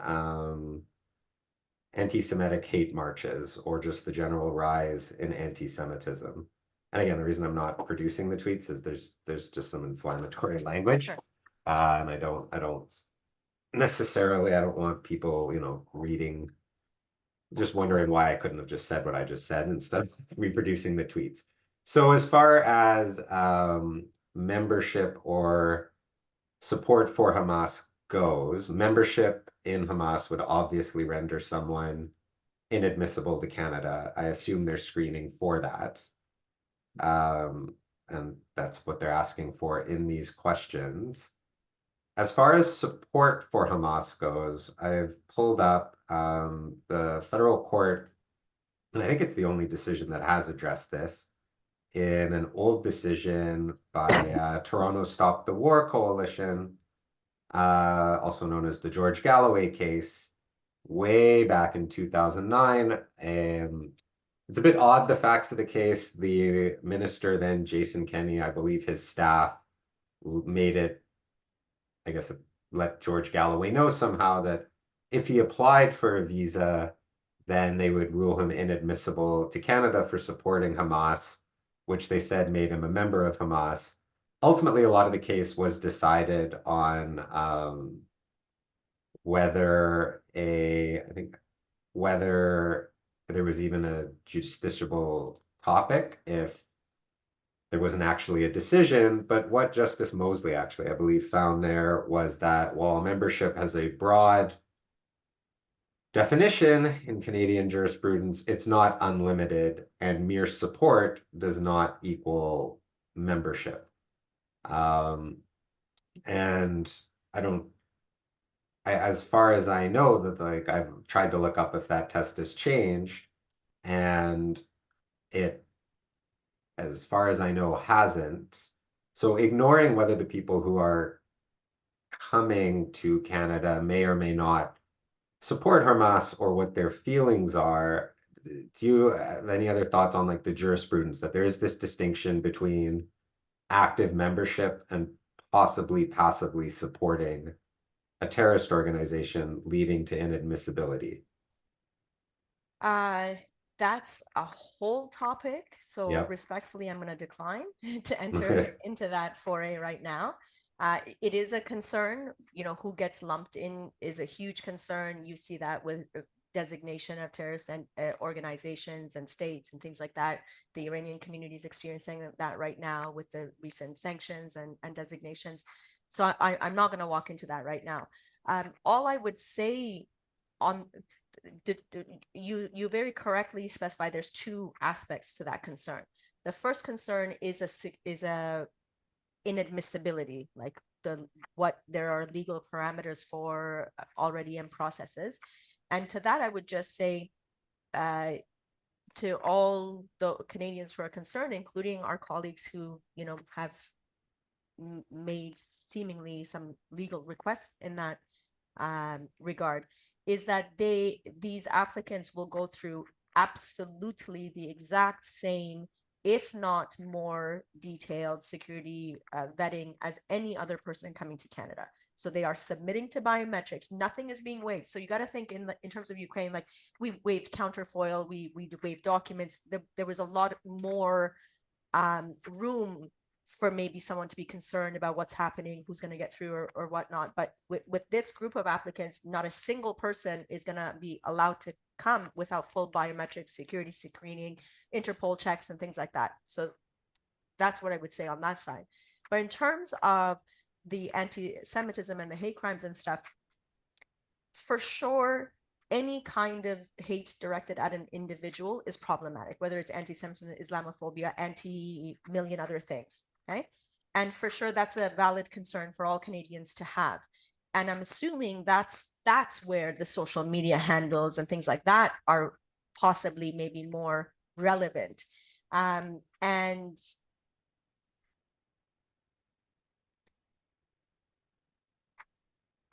anti-Semitic hate marches, or just the general rise in anti-Semitism. And again, the reason I'm not producing the tweets is there's just some inflammatory language. Sure. And I don't necessarily, I don't want people, reading, just wondering why I couldn't have just said what I just said instead of reproducing the tweets. So as far as membership or support for Hamas goes, membership in Hamas would obviously render someone inadmissible to Canada. I assume they're screening for that. And that's what they're asking for in these questions. As far as support for Hamas goes, I've pulled up the federal court, and I think it's the only decision that has addressed this, in an old decision by Toronto Stop the War Coalition, also known as the George Galloway case, way back in 2009. It's a bit odd, the facts of the case. The minister then, Jason Kenney, I believe his staff made it, I guess, let George Galloway know somehow that if he applied for a visa, then they would rule him inadmissible to Canada for supporting Hamas, which they said made him a member of Hamas. Ultimately, a lot of the case was decided on whether there was even a justiciable topic, if there wasn't actually a decision. But what Justice Mosley actually, I believe, found there was that while membership has a broad definition in Canadian jurisprudence, it's not unlimited, and mere support does not equal membership. And as far as I know, that I've tried to look up if that test has changed, and it, as far as I know, hasn't. So ignoring whether the people who are coming to Canada may or may not support Hamas or what their feelings are, do you have any other thoughts on the jurisprudence that there is this distinction between active membership and possibly passively supporting a terrorist organization leading to inadmissibility? That's a whole topic. So Yep. respectfully, I'm going to decline to enter into that foray right now. It is a concern, you know, who gets lumped in is a huge concern. You see that with designation of terrorist and organizations and states and things like that. The Iranian community is experiencing that right now with the recent sanctions and designations. So I'm not going to walk into that right now. All I would say on you very correctly specify there's two aspects to that concern. The first concern is a inadmissibility, like what there are legal parameters for already in processes. And to that, I would just say to all the Canadians who are concerned, including our colleagues who, you know, have made seemingly some legal requests in that regard, is that these applicants will go through absolutely the exact same, if not more detailed security vetting as any other person coming to Canada. So they are submitting to biometrics. Nothing is being waived. So you got to think in terms of Ukraine, like we waived counterfoil, we waived documents. There was a lot more room for maybe someone to be concerned about what's happening, who's going to get through or whatnot. But with this group of applicants, not a single person is going to be allowed to come without full biometric security screening, Interpol checks and things like that. So that's what I would say on that side. But in terms of the anti-Semitism and the hate crimes and stuff, for sure, any kind of hate directed at an individual is problematic, whether it's anti-Semitism, Islamophobia, anti-million other things, okay? And for sure, that's a valid concern for all Canadians to have. And I'm assuming that's where the social media handles and things like that are possibly maybe more relevant. And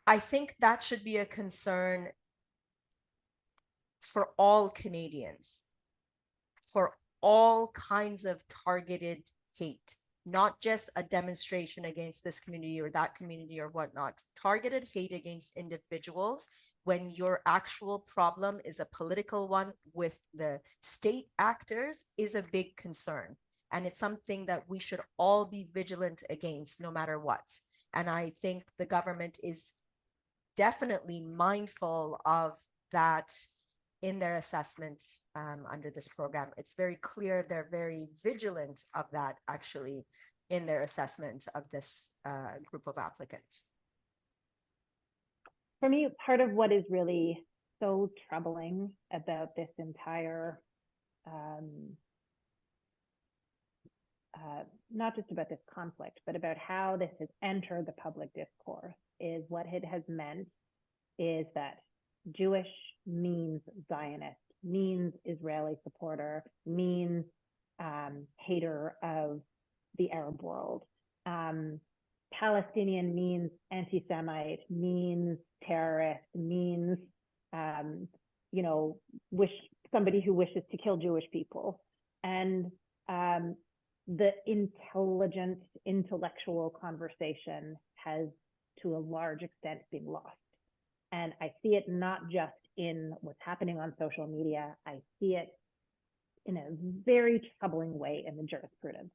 I think that should be a concern for all Canadians, for all kinds of targeted hate, not just a demonstration against this community or that community or whatnot. Targeted hate against individuals when your actual problem is a political one with the state actors is a big concern. And it's something that we should all be vigilant against no matter what. And I think the government is definitely mindful of that in their assessment under this program. It's very clear they're very vigilant of that actually in their assessment of this group of applicants. For me, part of what is really so troubling about this entire, not just about this conflict, but about how this has entered the public discourse, is what it has meant is that Jewish means Zionist, means Israeli supporter, means hater of the Arab world. Palestinian means anti-Semite, means terrorist, means, you know, somebody who wishes to kill Jewish people. And the intelligent, intellectual conversation has, to a large extent, been lost. And I see it not just in what's happening on social media, I see it in a very troubling way in the jurisprudence.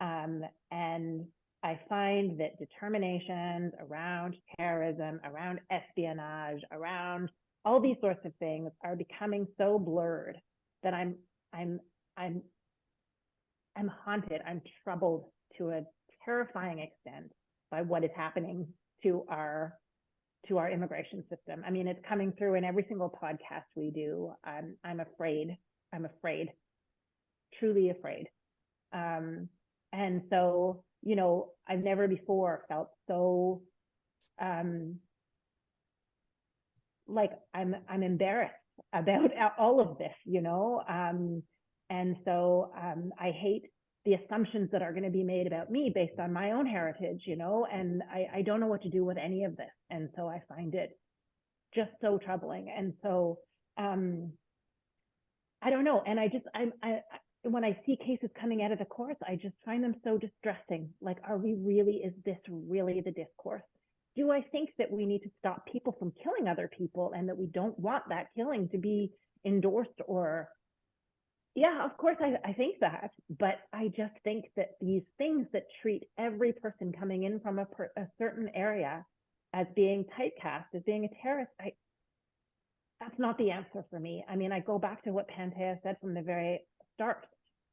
And I find that determinations around terrorism, around espionage, around all these sorts of things are becoming so blurred that I'm haunted, I'm troubled to a terrifying extent by what is happening to our immigration system. I mean, it's coming through in every single podcast we do. I'm afraid, truly afraid. And so, you know, I've never before felt so like I'm embarrassed about all of this, you know. And so I hate the assumptions that are going to be made about me based on my own heritage, you know, and I don't know what to do with any of this. And so I find it just so troubling. And so I don't know. And I when I see cases coming out of the courts, I just find them so distressing. Like, is this really the discourse? Do I think that we need to stop people from killing other people and that we don't want that killing to be endorsed or Yeah, of course, I think that, but I just think that these things that treat every person coming in from a certain area as being typecast, as being a terrorist, that's not the answer for me. I mean, I go back to what Pantea said from the very start.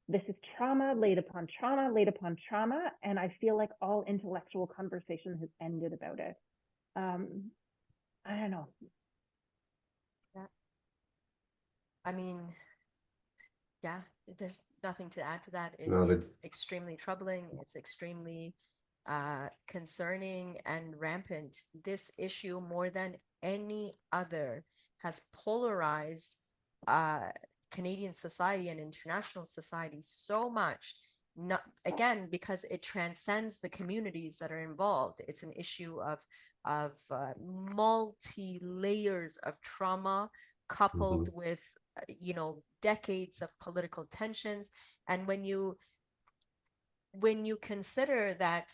This is trauma laid upon trauma, laid upon trauma, and I feel like all intellectual conversation has ended about it. I don't know. Yeah. I mean, yeah, there's nothing to add to that. It's extremely troubling. It's extremely concerning and rampant. This issue, more than any other, has polarized Canadian society and international society so much. Not again because it transcends the communities that are involved. It's an issue of multi layers of trauma coupled with decades of political tensions. And when you consider that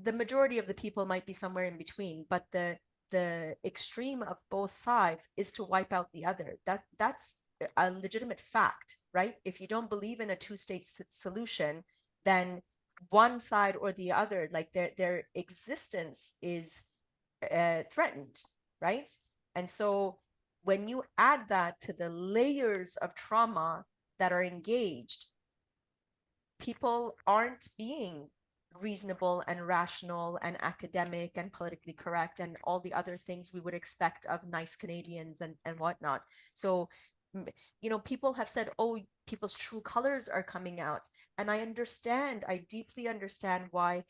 the majority of the people might be somewhere in between, but the extreme of both sides is to wipe out the other. That's a legitimate fact, right? If you don't believe in a two-state solution, then one side or the other, like their existence is threatened, right? And so when you add that to the layers of trauma that are engaged, people aren't being reasonable and rational and academic and politically correct and all the other things we would expect of nice Canadians and whatnot. So, people have said, oh, people's true colors are coming out. And I deeply understand why,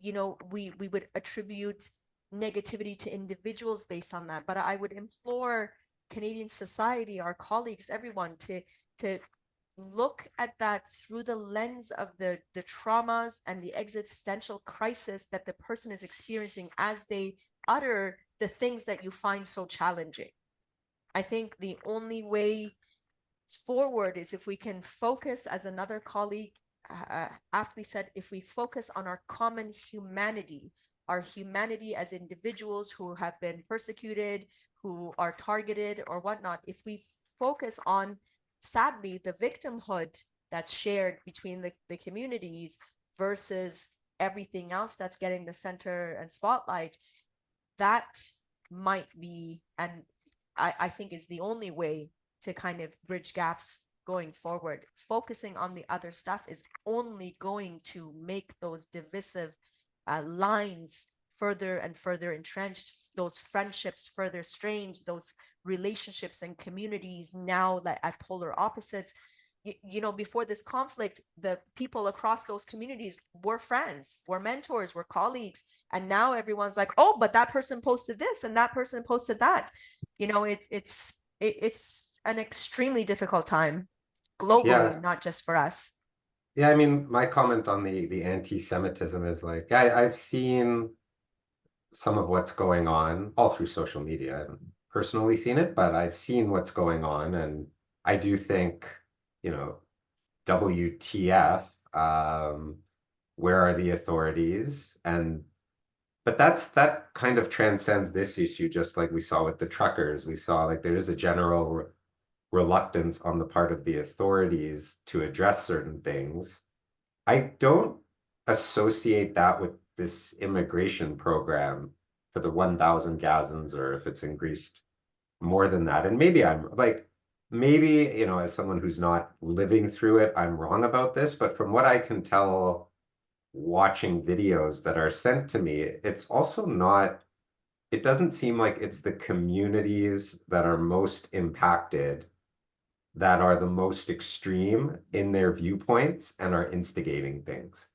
we would attribute negativity to individuals based on that. But I would implore Canadian society, our colleagues, everyone to look at that through the lens of the traumas and the existential crisis that the person is experiencing as they utter the things that you find so challenging. I think the only way forward is if we can focus, as another colleague aptly said, if we focus on our common humanity, our humanity as individuals who have been persecuted, who are targeted or whatnot, if we focus on, sadly, the victimhood that's shared between the communities versus everything else that's getting the center and spotlight, that might be, and I think is the only way to kind of bridge gaps going forward. Focusing on the other stuff is only going to make those divisive lines further and further entrenched, those friendships further strained, those relationships and communities now at polar opposites. Before this conflict, the people across those communities were friends, were mentors, were colleagues. And now everyone's like, oh, but that person posted this and that person posted that. It's an extremely difficult time globally, not just for us. Yeah, I mean, my comment on the anti-Semitism is like, I've seen some of what's going on all through social media. I haven't personally seen it, but I've seen what's going on. And I do think, WTF, where are the authorities? But that kind of transcends this issue, just like we saw with the truckers. We saw like there is a general reluctance on the part of the authorities to address certain things. I don't associate that with this immigration program for the 1,000 Gazans, or if it's increased more than that. And maybe as someone who's not living through it, I'm wrong about this, but from what I can tell, watching videos that are sent to me, it's also not, it doesn't seem like it's the communities that are most impacted that are the most extreme in their viewpoints and are instigating things.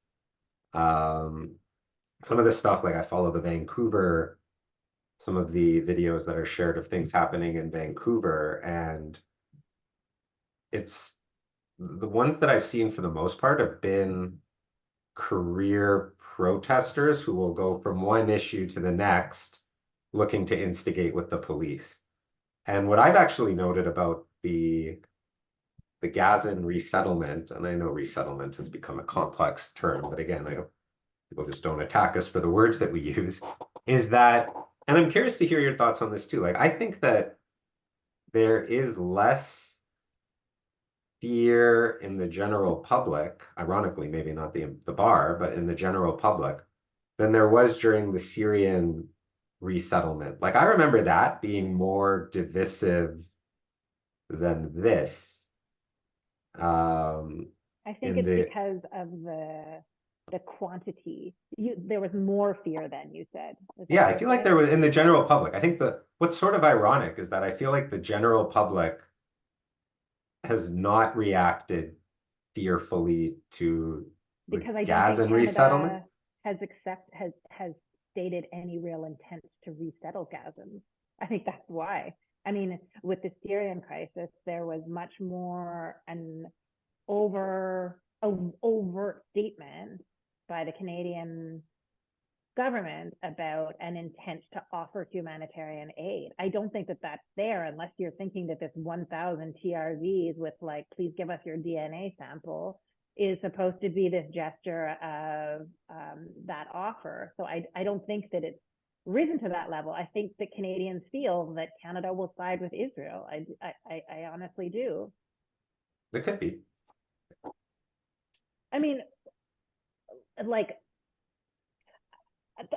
Some of the stuff, like I follow some of the videos that are shared of things happening in Vancouver, and it's the ones that I've seen for the most part have been career protesters who will go from one issue to the next looking to instigate with the police. And what I've actually noted about the Gazan resettlement, and I know resettlement has become a complex term, but again, I hope people just don't attack us for the words that we use, is that, and I'm curious to hear your thoughts on this too. Like, I think that there is less fear in the general public, ironically, maybe not the bar, but in the general public, than there was during the Syrian resettlement. Like I remember that being more divisive than this. I think in it's the because of the quantity. There was more fear then, you said. Is that Yeah, what I you're feel like saying? there was in the general public. I think what's sort of ironic is that I feel like the general public has not reacted fearfully to the Because I don't think Gaza resettlement. Canada has stated any real intent to resettle Gazans. I think that's why. I mean, with the Syrian crisis, there was much more an overt statement by the Canadian government about an intent to offer humanitarian aid. I don't think that that's there unless you're thinking that this 1,000 TRVs with like, please give us your DNA sample is supposed to be this gesture of that offer. So I don't think that it's risen to that level. I think that Canadians feel that Canada will side with Israel. I honestly do. It could be. I mean, like,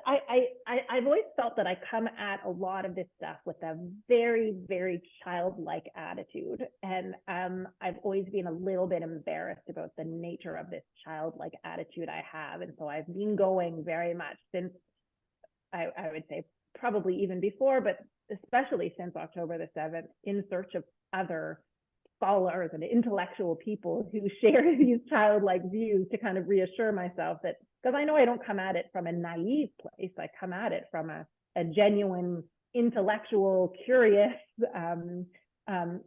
I've always felt that I come at a lot of this stuff with a very, very childlike attitude. And I've always been a little bit embarrassed about the nature of this childlike attitude I have. And so I've been going very much since, I would say probably even before, but especially since October the 7th, in search of other scholars and intellectual people who share these childlike views to kind of reassure myself that, because I know I don't come at it from a naive place, I come at it from a genuine intellectual, curious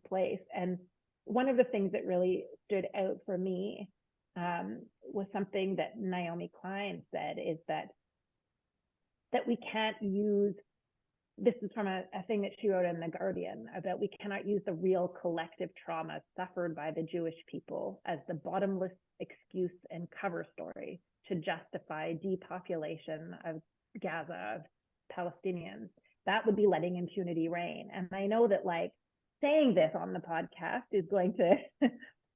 place. And one of the things that really stood out for me was something that Naomi Klein said, is that we can't use, this is from a thing that she wrote in The Guardian, about we cannot use the real collective trauma suffered by the Jewish people as the bottomless excuse and cover story to justify depopulation of Gaza, of Palestinians. That would be letting impunity reign. And I know that like saying this on the podcast is going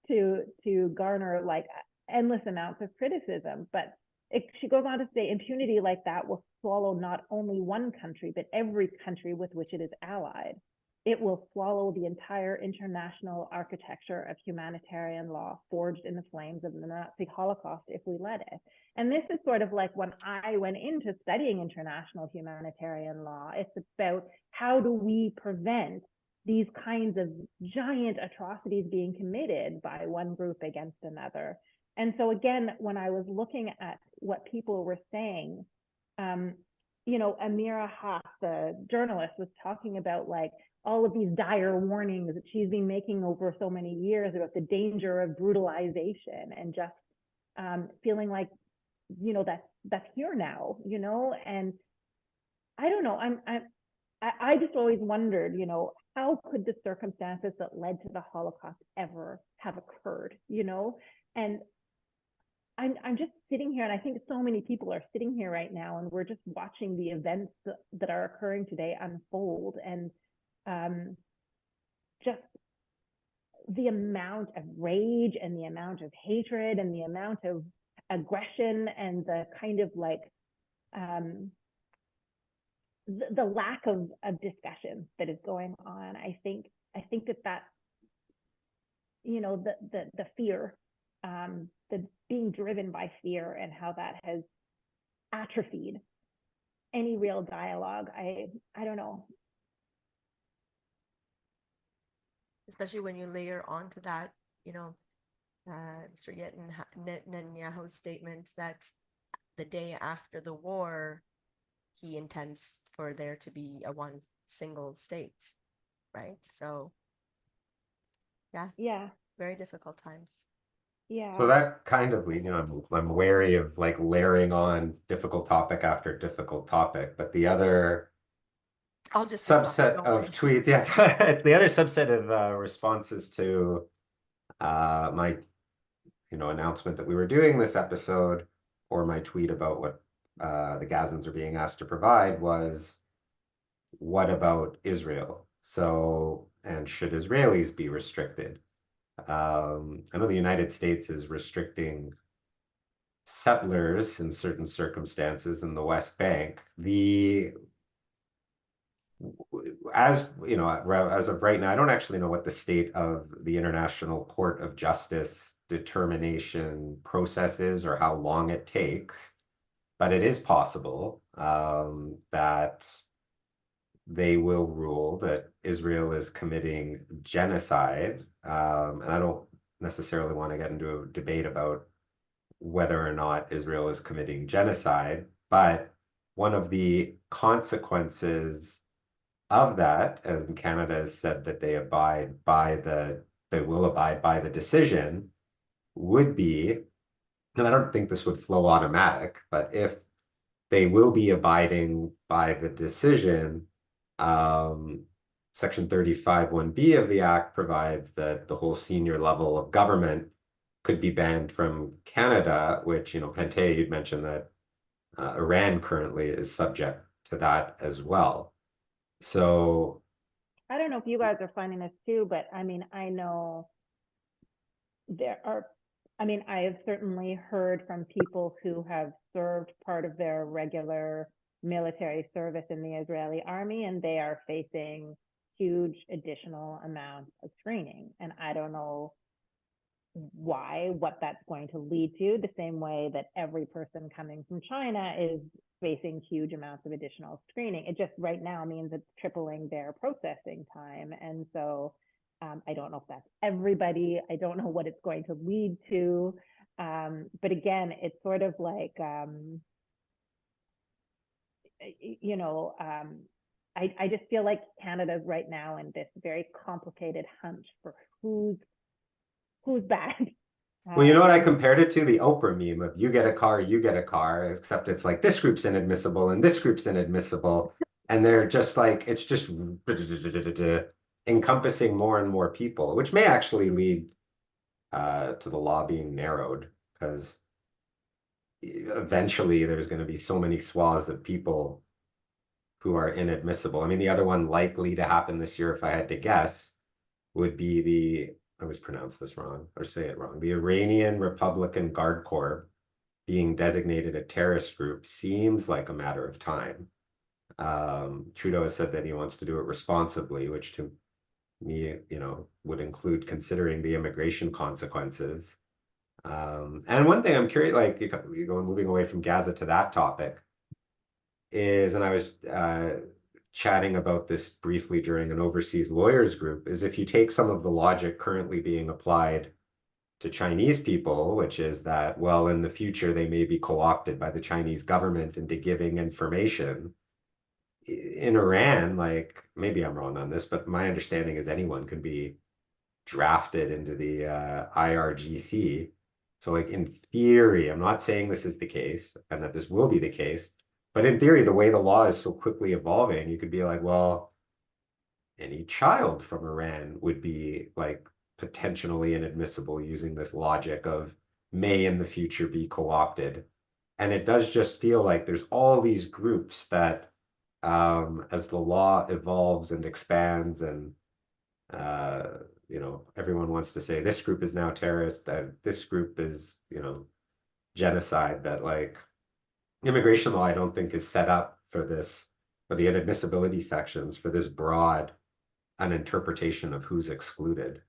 to garner like endless amounts of criticism, but she goes on to say impunity like that will swallow not only one country, but every country with which it is allied. It will swallow the entire international architecture of humanitarian law forged in the flames of the Nazi Holocaust if we let it. And this is sort of like when I went into studying international humanitarian law, it's about how do we prevent these kinds of giant atrocities being committed by one group against another. And so again, when I was looking at what people were saying, Amira Haas, the journalist, was talking about like all of these dire warnings that she's been making over so many years about the danger of brutalization, and just feeling like, that's here now, and I don't know, I just always wondered, how could the circumstances that led to the Holocaust ever have occurred, and I'm just sitting here, and I think so many people are sitting here right now, and we're just watching the events that are occurring today unfold, and just the amount of rage and the amount of hatred and the amount of aggression and the kind of like the lack of discussion that is going on. I think that the fear, the being driven by fear, and how that has atrophied any real dialogue. I don't know. Especially when you layer onto that, Mr. Netanyahu's statement that the day after the war, he intends for there to be a one single state, right? So, yeah, very difficult times. Yeah. So that kind of leads, I'm wary of like layering on difficult topic after difficult topic, but the other subset of tweets, the other subset of responses to my announcement that we were doing this episode, or my tweet about what the Gazans are being asked to provide, was, what about Israel? So, and should Israelis be restricted? I know the United States is restricting settlers in certain circumstances in the West Bank. As you know, as of right now, I don't actually know what the state of the International Court of Justice determination process is or how long it takes, but it is possible that they will rule that Israel is committing genocide. And I don't necessarily want to get into a debate about whether or not Israel is committing genocide, but one of the consequences of that, and Canada has said that they will abide by the decision, would be, and I don't think this would flow automatic, but if they will be abiding by the decision, Section 35(1)(b) of the Act provides that the whole senior level of government could be banned from Canada, which, Pantea, you'd mentioned that Iran currently is subject to that as well. So I don't know if you guys are finding this too, but I mean, I know I have certainly heard from people who have served part of their regular military service in the Israeli army, and they are facing huge additional amounts of screening. And I don't know what that's going to lead to, the same way that every person coming from China is facing huge amounts of additional screening. It just right now means it's tripling their processing time. And so I don't know if that's everybody. I don't know what it's going to lead to. But again, it's sort of like, I just feel like Canada's right now in this very complicated hunt for who's bad. Well, you know what I compared it to? The Oprah meme of you get a car, except it's like this group's inadmissible and this group's inadmissible. And they're just like, it's just encompassing more and more people, which may actually lead to the law being narrowed, because eventually there's going to be so many swaths of people who are inadmissible. I mean, the other one likely to happen this year, if I had to guess, would be I always pronounce this wrong or say it wrong, the Iranian Republican Guard Corps being designated a terrorist group seems like a matter of time. Trudeau has said that he wants to do it responsibly, which to me, would include considering the immigration consequences. And one thing I'm curious, like moving away from Gaza to that topic, is, and I was chatting about this briefly during an overseas lawyers group, is if you take some of the logic currently being applied to Chinese people, which is that, well, in the future, they may be co-opted by the Chinese government into giving information. In Iran, like, maybe I'm wrong on this, but my understanding is anyone can be drafted into the IRGC. So like in theory, I'm not saying this is the case and that this will be the case, but in theory, the way the law is so quickly evolving, you could be like, well, any child from Iran would be like potentially inadmissible using this logic of may in the future be co-opted. And it does just feel like there's all these groups that as the law evolves and expands and everyone wants to say this group is now terrorist, that this group is, genocide, that like immigration law, I don't think is set up for this, for the inadmissibility sections, for this broad an interpretation of who's excluded.